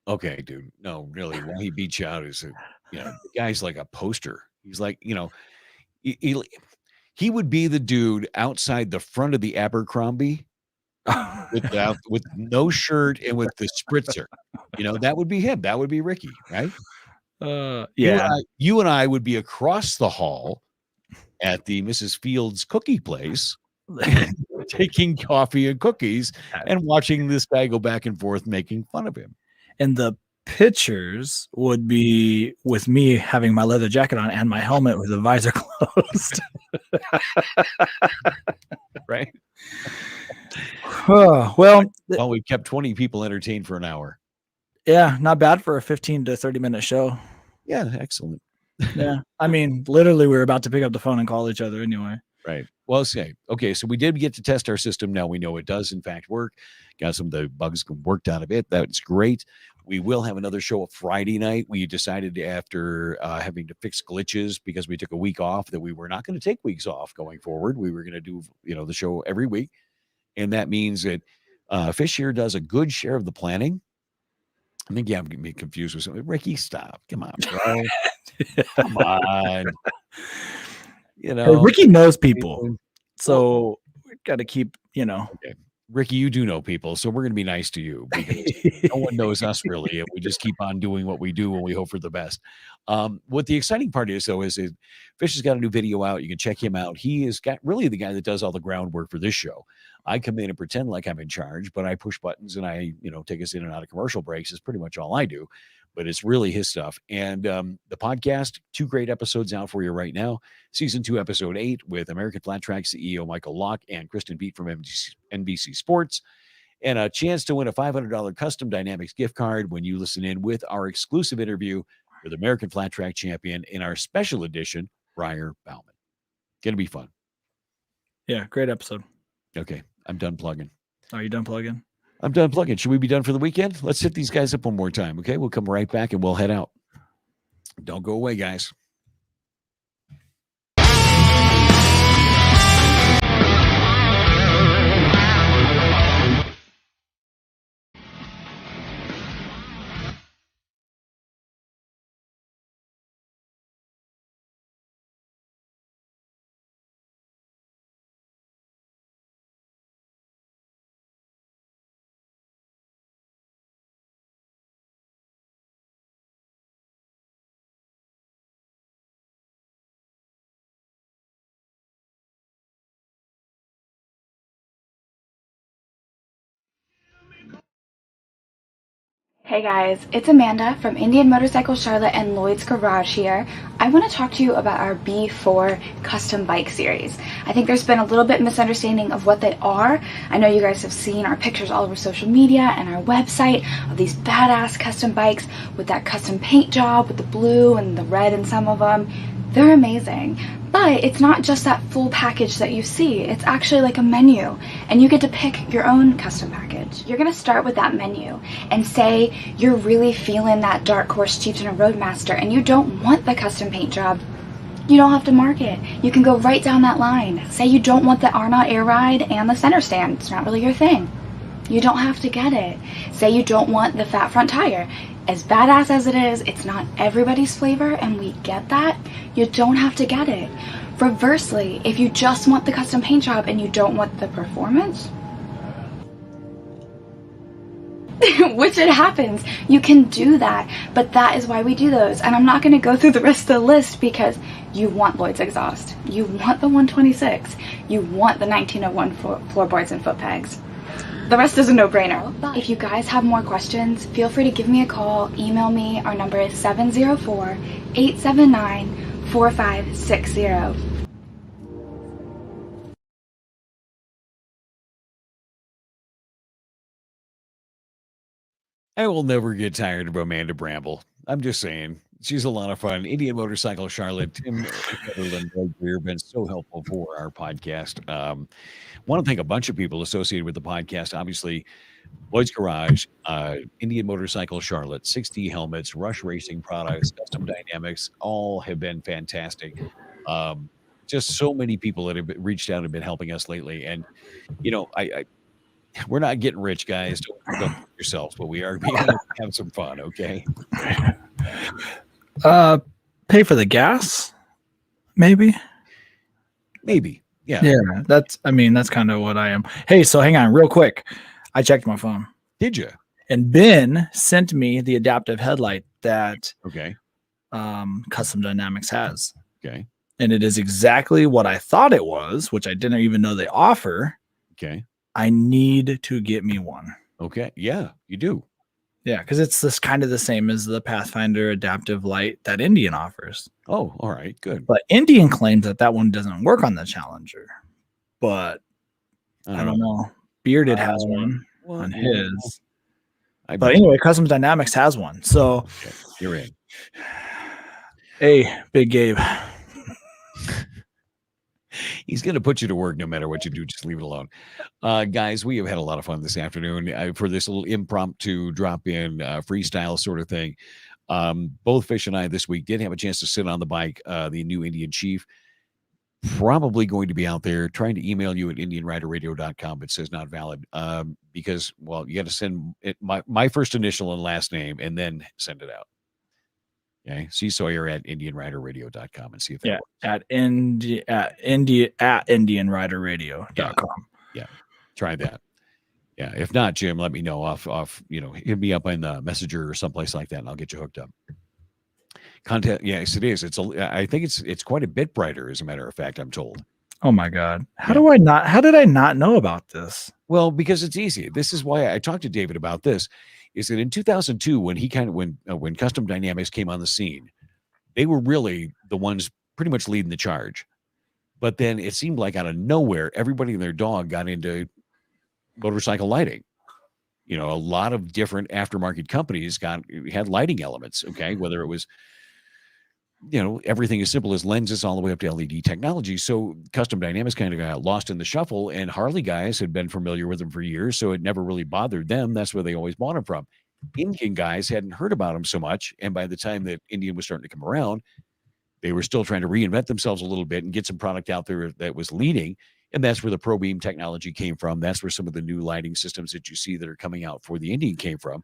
Okay, dude. No, really. Why he beat you out is, the guy's like a poster. He's like, he would be the dude outside the front of the Abercrombie with no shirt and with the spritzer. That would be him. That would be Ricky, right?
Yeah.
You and I would be across the hall at the Mrs. Fields cookie place, taking coffee and cookies and watching this guy go back and forth making fun of him.
And the pictures would be with me having my leather jacket on and my helmet with the visor closed.
Right?
Well,
we kept 20 people entertained for an hour.
Yeah, not bad for a 15 to 30-minute show.
Yeah, excellent.
Yeah, I mean, literally, we were about to pick up the phone and call each other anyway.
Right. Well, okay, so we did get to test our system. Now we know it does, in fact, work. Got some of the bugs worked out of it. That's great. We will have another show Friday night. We decided after having to fix glitches because we took a week off that we were not going to take weeks off going forward. We were going to do, the show every week. And that means that Fish here does a good share of the planning. I think I'm getting confused with something. Ricky, stop. Come on, bro. Come on.
Ricky knows people. So we got to keep,
Okay. Ricky, you do know people, so we're going to be nice to you because no one knows us really. And we just keep on doing what we do and we hope for the best. What the exciting part is, though, is Fish has got a new video out. You can check him out. He is really the guy that does all the groundwork for this show. I come in and pretend like I'm in charge, but I push buttons and I, take us in and out of commercial breaks is pretty much all I do. But it's really his stuff. And the podcast, 2 great episodes out for you right now. Season 2, episode 8 with American Flat Track CEO Michael Locke and Kristen Beat from NBC Sports. And a chance to win a $500 Custom Dynamics gift card when you listen in with our exclusive interview with American Flat Track champion in our special edition, Briar Bauman. Going to be fun.
Yeah, great episode.
Okay, I'm done plugging.
Are you done plugging?
I'm done plugging. Should we be done for the weekend? Let's hit these guys up one more time. Okay. We'll come right back and we'll head out. Don't go away, guys.
Hey guys, it's Amanda from Indian Motorcycle Charlotte and Lloyd's Garage here. I want to talk to you about our B4 custom bike series. I think there's been a little bit misunderstanding of what they are. I know you guys have seen our pictures all over social media and our website of these badass custom bikes with that custom paint job with the blue and the red in some of them. They're amazing. But it's not just that full package that you see. It's actually like a menu, and you get to pick your own custom package. You're gonna start with that menu and say you're really feeling that Dark Horse Chieftain or Roadmaster and you don't want the custom paint job. You don't have to mark it. You can go right down that line. Say you don't want the Arnaut Air Ride and the center stand. It's not really your thing. You don't have to get it. Say you don't want the fat front tire. As badass as it is, it's not everybody's flavor, and we get that. You don't have to get it. Reversely, if you just want the custom paint job and you don't want the performance, which it happens, you can do that, but that is why we do those. And I'm not going to go through the rest of the list because you want Lloyd's exhaust, you want the 126, you want the 1901 floorboards and foot pegs. The rest is a no-brainer. If you guys have more questions, feel free to give me a call, email me. Our number is 704-879-4560.
I will never get tired of Amanda Bramble. I'm just saying. She's a lot of fun. Indian Motorcycle Charlotte, Tim Cumberland, have been so helpful for our podcast. Want to thank a bunch of people associated with the podcast. Obviously, Lloyd's Garage, Indian Motorcycle Charlotte, 60 helmets, Rush Racing products, Custom Dynamics, all have been fantastic. Just so many people that have reached out and have been helping us lately. And, you know, we're not getting rich, guys. Don't yourselves, but we are being able to have some fun, okay?
Pay for the gas, maybe.
Yeah.
That's kind of what I am. Hey, so hang on real quick. I checked my phone.
Did you?
And Ben sent me the adaptive headlight that Custom Dynamics has.
Okay.
And it is exactly what I thought it was, which I didn't even know they offer.
Okay.
I need to get me one.
Okay. Yeah, you do.
Yeah, because it's this kind of the same as the Pathfinder adaptive light that Indian offers.
Oh, all right, good.
But Indian claims that one doesn't work on the Challenger. But I don't know. Bearded has one on his. But anyway, Custom Dynamics has one. So
you're in.
Hey, Big Gabe.
He's going to put you to work no matter what you do. Just leave it alone. Guys, we have had a lot of fun this afternoon for this little impromptu drop-in freestyle sort of thing. Both Fish and I this week did have a chance to sit on the bike. The new Indian Chief, probably going to be out there trying to email you at indianriderradio.com, but says not valid because, well, you got to send it, my first initial and last name and then send it out. Okay, C Sawyer at indianriderradio.com and see if that works.
At indianriderradio.com.
Yeah, try that. Yeah, if not, Jim, let me know off. Hit me up in the messenger or someplace like that, and I'll get you hooked up. Content, yes, it is. I think it's quite a bit brighter, as a matter of fact. I'm told.
Oh my God, how did I not know about this?
Well, because it's easy. This is why I talked to David about this. Is that in 2002 when when Custom Dynamics came on the scene, they were really the ones pretty much leading the charge. But then it seemed like out of nowhere, everybody and their dog got into motorcycle lighting. A lot of different aftermarket companies had lighting elements. Okay, whether it was everything as simple as lenses all the way up to LED technology. So Custom Dynamics kind of got lost in the shuffle, and Harley guys had been familiar with them for years, so it never really bothered them. That's where they always bought them from. Indian guys hadn't heard about them so much, and by the time that Indian was starting to come around, they were still trying to reinvent themselves a little bit and get some product out there that was leading. And that's where the ProBeam technology came from. That's where some of the new lighting systems that you see that are coming out for the Indian came from,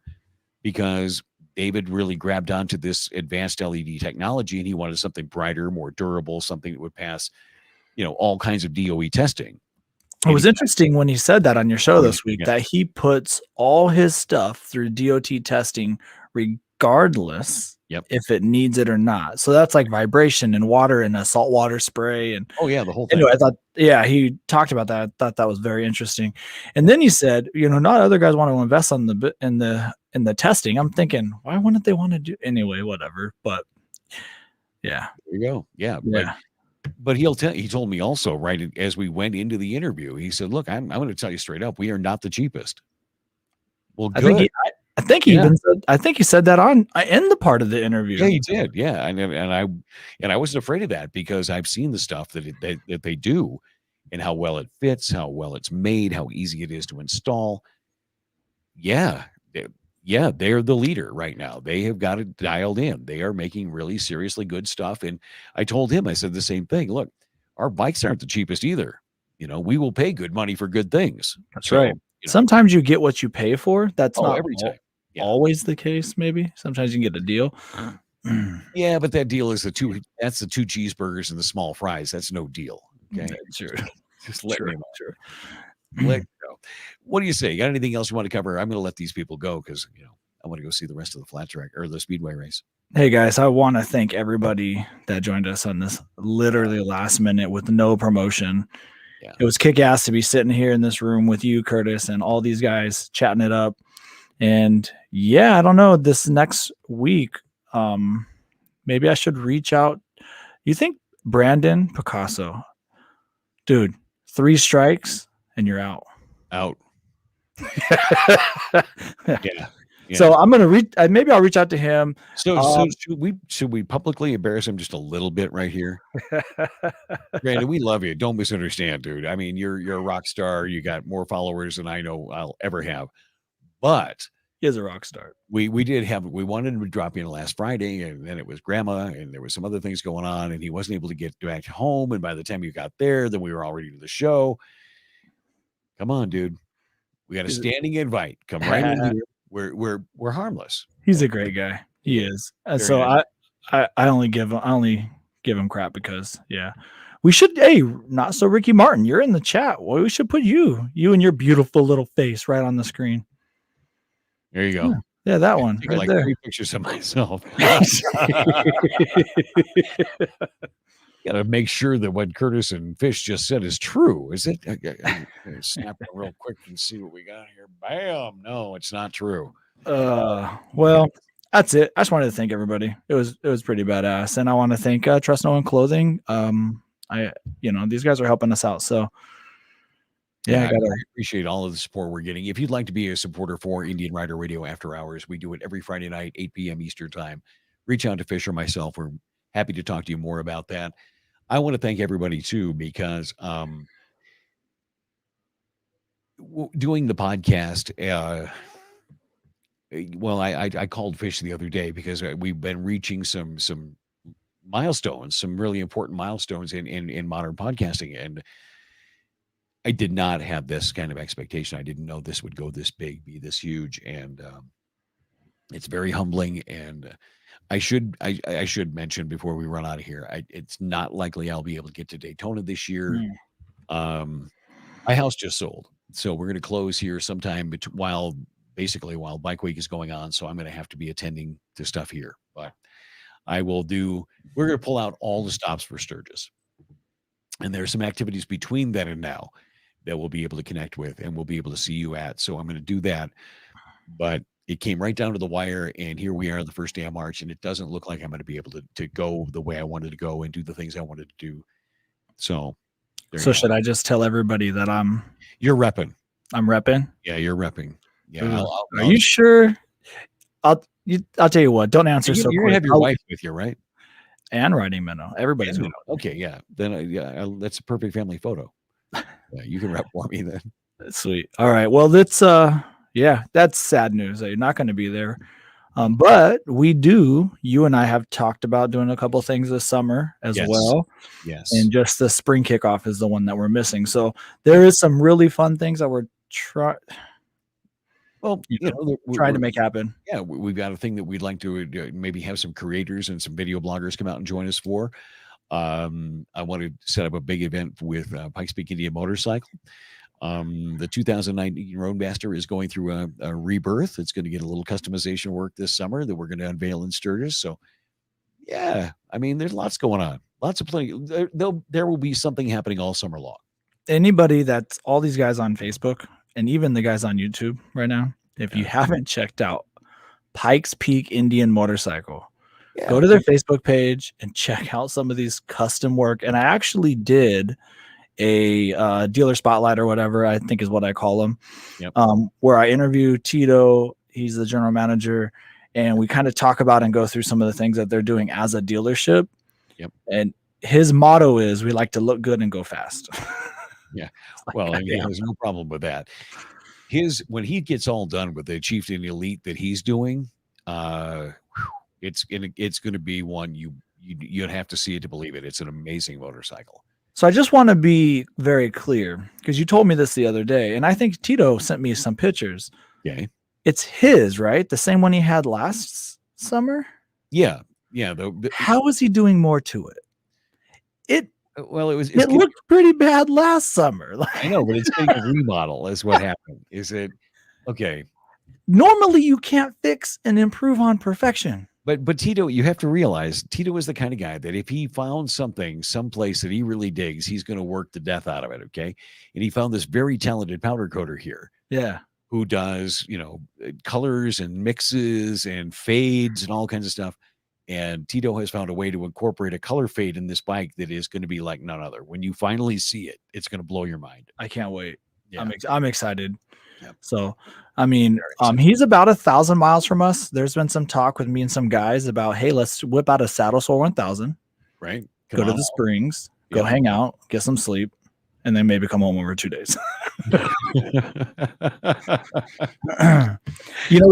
because David really grabbed onto this advanced LED technology, and he wanted something brighter, more durable, something that would pass, all kinds of DOE testing.
It was interesting when he said that on your show this week, that he puts all his stuff through DOT testing regardless if it needs it or not. So that's like vibration and water and a saltwater spray. And
the whole thing.
Anyway, I thought, he talked about that. I thought that was very interesting. And then he said, not other guys want to invest in the testing. I'm thinking, why wouldn't they want to do anyway? Whatever. But yeah,
there you go. Yeah. But he told me also, right as we went into the interview, he said, look, I'm going to tell you straight up, we are not the cheapest. Well, good.
I think he said that in the part of the interview.
Yeah, he did. Yeah. And I wasn't afraid of that, because I've seen the stuff that they do, and how well it fits, how well it's made, how easy it is to install. Yeah. They're the leader right now. They have got it dialed in. They are making really seriously good stuff. And I told him, I said the same thing. Look, our bikes aren't the cheapest either. We will pay good money for good things.
That's right. Sometimes you get what you pay for. That's not
every time.
Always the case. Maybe sometimes you can get a deal.
Yeah, but that deal is the two cheeseburgers and the small fries. That's no deal. Okay,
sure.
Just let me know. Let go. What do you say? You got anything else you want to cover? I'm going to let these people go, because I want to go see the rest of the flat track or the speedway race.
Hey guys, I want to thank everybody that joined us on this literally last minute with no promotion. Yeah. It was kick ass to be sitting here in this room with you, Curtis, and all these guys chatting it up. And I don't know, this next week, maybe I should reach out. You think Brandon Picasso, dude, 3 strikes and you're out.
Yeah.
So I'm gonna maybe I'll reach out to him.
So should we publicly embarrass him just a little bit right here? Brandon, we love you. Don't misunderstand, dude. I mean, you're a rock star. You got more followers than I know I'll ever have. But
he is a rock star.
We wanted him to drop in last Friday, and then it was grandma, and there was some other things going on, and he wasn't able to get back home. And by the time you got there, then we were already to the show. Come on, dude. We got a standing invite. Come right in here. We're harmless.
He's a great guy. He is. And so I only give him crap because we should. Hey, not so Ricky Martin. You're in the chat. Well, we should put you and your beautiful little face right on the screen.
There you go.
Yeah, that one.
Right like there. 3 pictures of myself. Got to make sure that what Curtis and Fish just said is true. Is it? I'm gonna snap it real quick and see what we got here. Bam! No, it's not true.
Well, that's it. I just wanted to thank everybody. It was pretty badass, and I want to thank Trust No One Clothing. These guys are helping us out. So I
appreciate all of the support we're getting. If you'd like to be a supporter for Indian Rider Radio After Hours, we do it every Friday night, 8 p.m. Eastern Time. Reach out to Fish or myself. We're happy to talk to you more about that. I want to thank everybody too, because doing the podcast, I called Fish the other day because we've been reaching some milestones, some really important milestones in modern podcasting, and I did not have this kind of expectation. I didn't know this would go this big, be this huge, and it's very humbling. And I should mention before we run out of here, it's not likely I'll be able to get to Daytona this year. My house just sold, so we're going to close here sometime while Bike Week is going on. So I'm going to have to be attending to stuff here, but we're going to pull out all the stops for Sturgis, and there's some activities between then and now that we'll be able to connect with and we'll be able to see you at. So I'm going to do that, but it came right down to the wire, and here we are the first day of March, and it doesn't look like I'm going to be able to go the way I wanted to go and do the things I wanted to do. So
should I just tell everybody that
you're repping?
I'm repping.
Yeah, you're repping. Yeah.
Are you sure? I'll tell you what. Don't answer so quick.
You're gonna have your wife with you, right?
and writing minnow. Everybody's
And okay, yeah. Then that's a perfect family photo. Yeah, you can rep for me then.
sweet. All right. Well, that's that's sad news that you're not going to be there. But you and I have talked about doing a couple things this summer as well.
Yes.
And just the spring kickoff is the one that we're missing. So there is some really fun things that we're trying to make happen.
Yeah, we've got a thing that we'd like to maybe have some creators and some video bloggers come out and join us for. I want to set up a big event with Pikes Peak Indian Motorcycle. The 2019 Roadmaster is going through a rebirth. It's going to get a little customization work this summer that we're going to unveil in Sturgis. So, yeah, I mean, there's lots going on. Lots of plenty. There will be something happening all summer long.
Anybody that's all these guys on Facebook and even the guys on YouTube right now, if you haven't checked out Pikes Peak Indian Motorcycle, go to their Facebook page and check out some of these custom work. And I actually did a dealer spotlight or whatever, I think is what I call them, where I interview Tito. He's the general manager, and we kind of talk about and go through some of the things that they're doing as a dealership. And his motto is, we like to look good and go fast.
Yeah. Well, I mean, there's no problem with that. When he gets all done with the Chieftain Elite that he's doing, it's going to be one you'd have to see it to believe it. It's an amazing motorcycle.
So I just want to be very clear, because you told me this the other day, and I think Tito sent me some pictures.
Okay.
It's his, right? The same one he had last summer?
Yeah. Yeah.
How is he doing more to it? It
looked
pretty bad last summer.
I know, but it's getting a remodel is what happened. Is it okay?
Normally you can't fix and improve on perfection.
But Tito, you have to realize Tito is the kind of guy that if he found something someplace that he really digs, he's going to work the death out of it. Okay. And he found this very talented powder coater here.
Yeah.
Who does, colors and mixes and fades and all kinds of stuff. And Tito has found a way to incorporate a color fade in this bike that is going to be like none other. When you finally see it, it's going to blow your mind.
I can't wait. Yeah. I'm excited.
Yep.
So, I mean, he's about 1,000 miles from us. There's been some talk with me and some guys about, hey, let's whip out a Saddle Soul 1000.
Right.
Go to the Springs, go hang out, get some sleep, and then maybe come home over 2 days. We're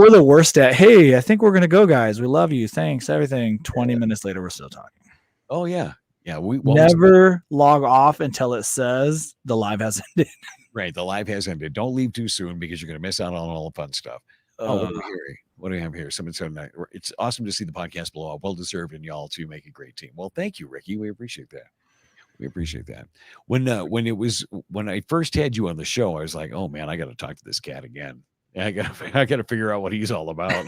the worst at, hey, I think we're going to go, guys. We love you. Thanks, everything. 20 minutes later, we're still talking.
Oh, yeah. Yeah. We
never log off until it says the live has ended.
Right. The live has ended. Don't leave too soon because you're going to miss out on all the fun stuff. What do I have here? Someone said, it's awesome to see the podcast blow up. Well deserved, and y'all to make a great team. Well, thank you, Ricky. We appreciate that. When I first had you on the show, I was like, oh man, I got to talk to this cat again. I got to figure out what he's all about.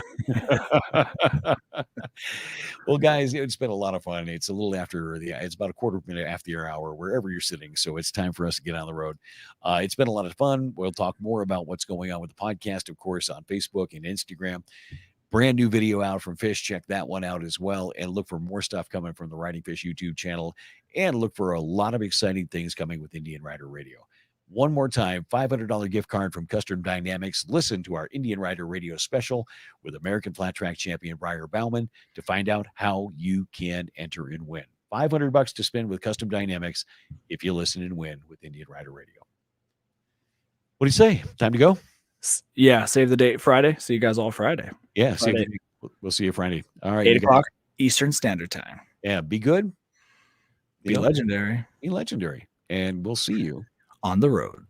Well, guys, it's been a lot of fun. It's a little it's about a quarter minute after your hour, wherever you're sitting. So it's time for us to get on the road. It's been a lot of fun. We'll talk more about what's going on with the podcast, of course, on Facebook and Instagram. Brand new video out from Fish. Check that one out as well. And look for more stuff coming from the Riding Fish YouTube channel. And look for a lot of exciting things coming with Indian Rider Radio. One more time, $500 gift card from Custom Dynamics. Listen to our Indian Rider Radio special with American Flat Track champion Briar Bauman to find out how you can enter and win. $500 to spend with Custom Dynamics if you listen and win with Indian Rider Radio. What do you say? Time to go?
Yeah, save the date Friday. See you guys all Friday.
Yeah, Friday. We'll see you Friday. All right.
8 o'clock Eastern Standard Time.
Yeah, be good.
Be legendary.
Be legendary. And we'll see you
on the road.